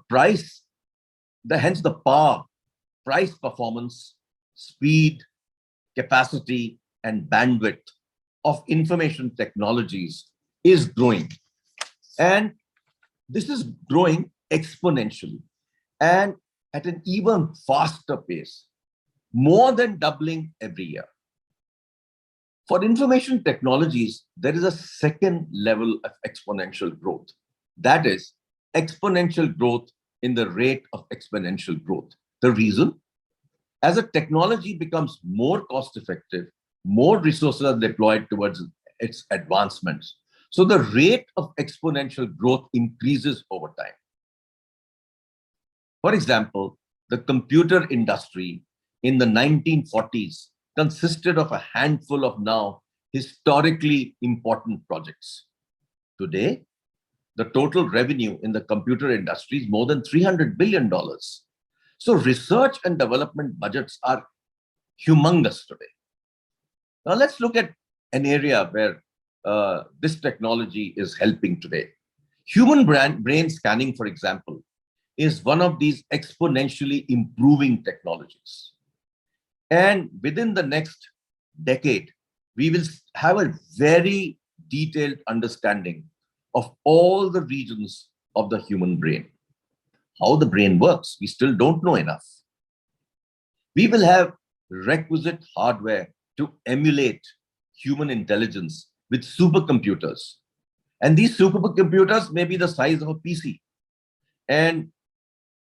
power, price performance, speed, capacity, and bandwidth of information technologies is growing. And this is growing exponentially and at an even faster pace, more than doubling every year. For information technologies, there is a second level of exponential growth. That is exponential growth in the rate of exponential growth. The reason? As a technology becomes more cost effective, more resources are deployed towards its advancements. So the rate of exponential growth increases over time. For example, the computer industry in the 1940s consisted of a handful of now historically important projects. Today, the total revenue in the computer industry is more than $300 billion. So research and development budgets are humongous today. Now let's look at an area where this technology is helping today. Human brain scanning, for example, is one of these exponentially improving technologies. And within the next decade, we will have a very detailed understanding of all the regions of the human brain. How the brain works, we still don't know enough. We will have requisite hardware to emulate human intelligence with supercomputers. And these supercomputers may be the size of a PC. And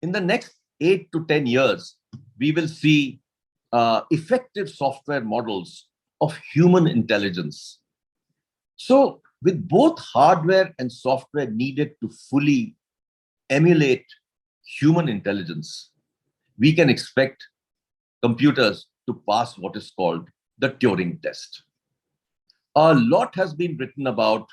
in the next 8 to 10 years, we will see effective software models of human intelligence. So with both hardware and software needed to fully emulate human intelligence, we can expect computers to pass what is called the Turing test. A lot has been written about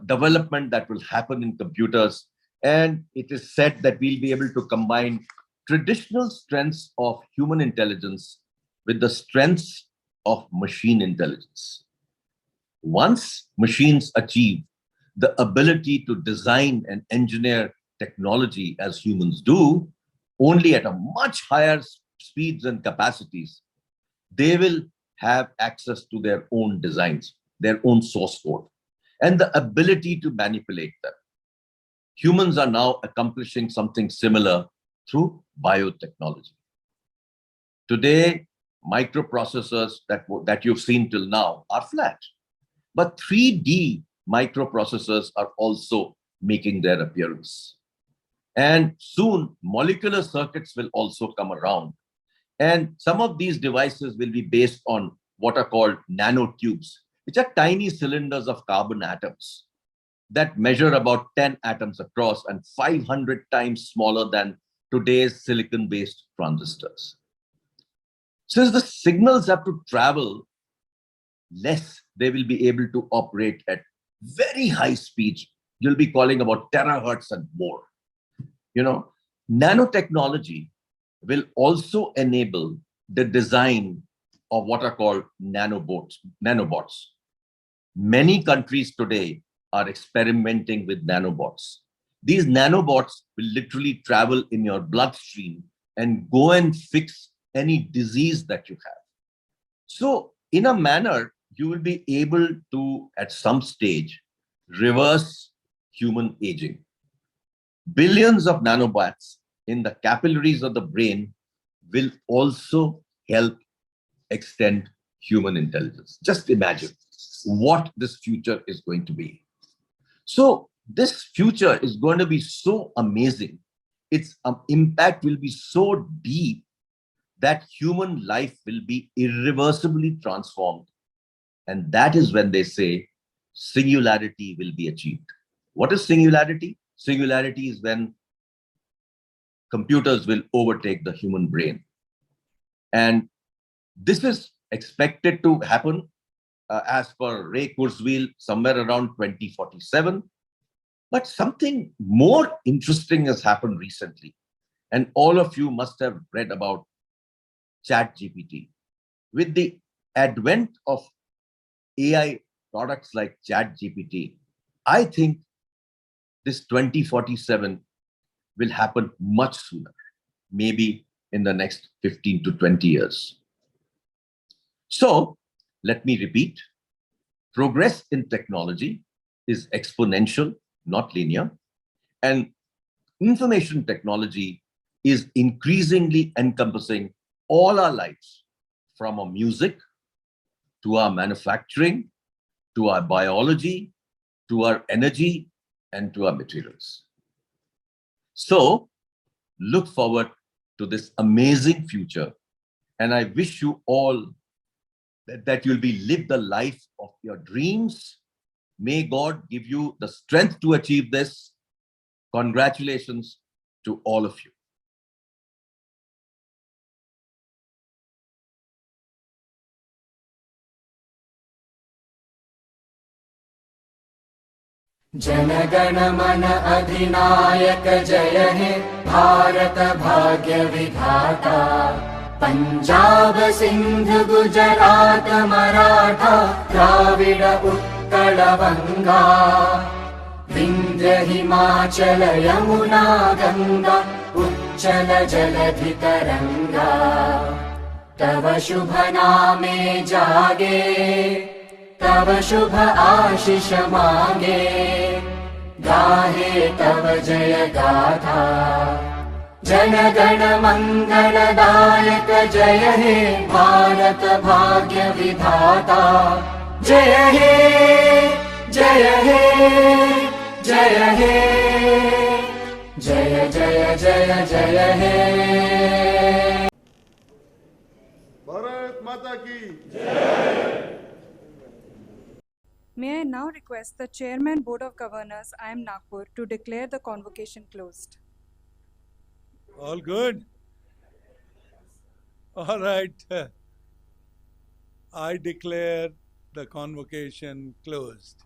development that will happen in computers, and it is said that we'll be able to combine traditional strengths of human intelligence with the strengths of machine intelligence. Once machines achieve the ability to design and engineer technology as humans do, only at a much higher speeds and capacities, they will have access to their own designs, their own source code, and the ability to manipulate them. Humans are now accomplishing something similar through biotechnology. Today, microprocessors that you've seen till now are flat, but 3D microprocessors are also making their appearance. And soon, molecular circuits will also come around. And some of these devices will be based on what are called nanotubes, which are tiny cylinders of carbon atoms that measure about 10 atoms across and 500 times smaller than today's silicon-based transistors. Since the signals have to travel less, they will be able to operate at very high speeds. You'll be calling about terahertz and more. Nanotechnology will also enable the design of what are called nanobots. Many countries today are experimenting with nanobots. These nanobots will literally travel in your bloodstream and go and fix any disease that you have. So in a manner, you will be able to, at some stage, reverse human aging. Billions of nanobots in the capillaries of the brain will also help extend human intelligence. Just imagine what this future is going to be. So this future is going to be so amazing. Its impact will be so deep that human life will be irreversibly transformed. And that is when they say singularity will be achieved. What is singularity? Singularity is when computers will overtake the human brain. And this is expected to happen as per Ray Kurzweil somewhere around 2047. But something more interesting has happened recently. And all of you must have read about ChatGPT. With the advent of AI products like ChatGPT, I think this 2047 will happen much sooner, maybe in the next 15 to 20 years. So let me repeat, progress in technology is exponential, not linear, and information technology is increasingly encompassing all our lives, from our music to our manufacturing, to our biology, to our energy, and to our materials. So look forward to this amazing future. And I wish you all that you'll be live the life of your dreams. May God give you the strength to achieve this. Congratulations to all of you. जनगण मन अधिनायक जय हे भारत भाग्य विधाता पंजाब सिंध गुजरात मराठा द्राविड उत्कल बंगा विंध्य हिमाचल यमुना गंगा उच्चल जलधि तरंगा तव शुभ नामे जागे तव शुभ आशीष मांगे गाहे तव जय गाथा जन गण मंगलदायक जय हे भारत भाग्य विधाता जय हे जय हे जय हे जय जय जय जय हे भारत माता की May I now request the Chairman Board of Governors, IIM Nagpur, to declare the convocation closed. All good? All right. I declare the convocation closed.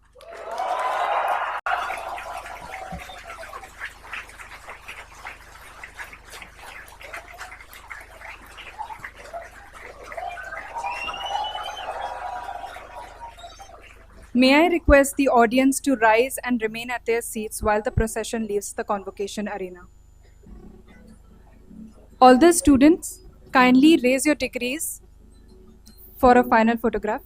May I request the audience to rise and remain at their seats while the procession leaves the convocation arena. All the students, kindly raise your degrees for a final photograph.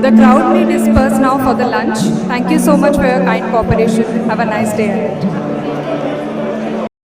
The crowd may disperse now for the lunch. Thank you so much for your kind cooperation. Have a nice day ahead.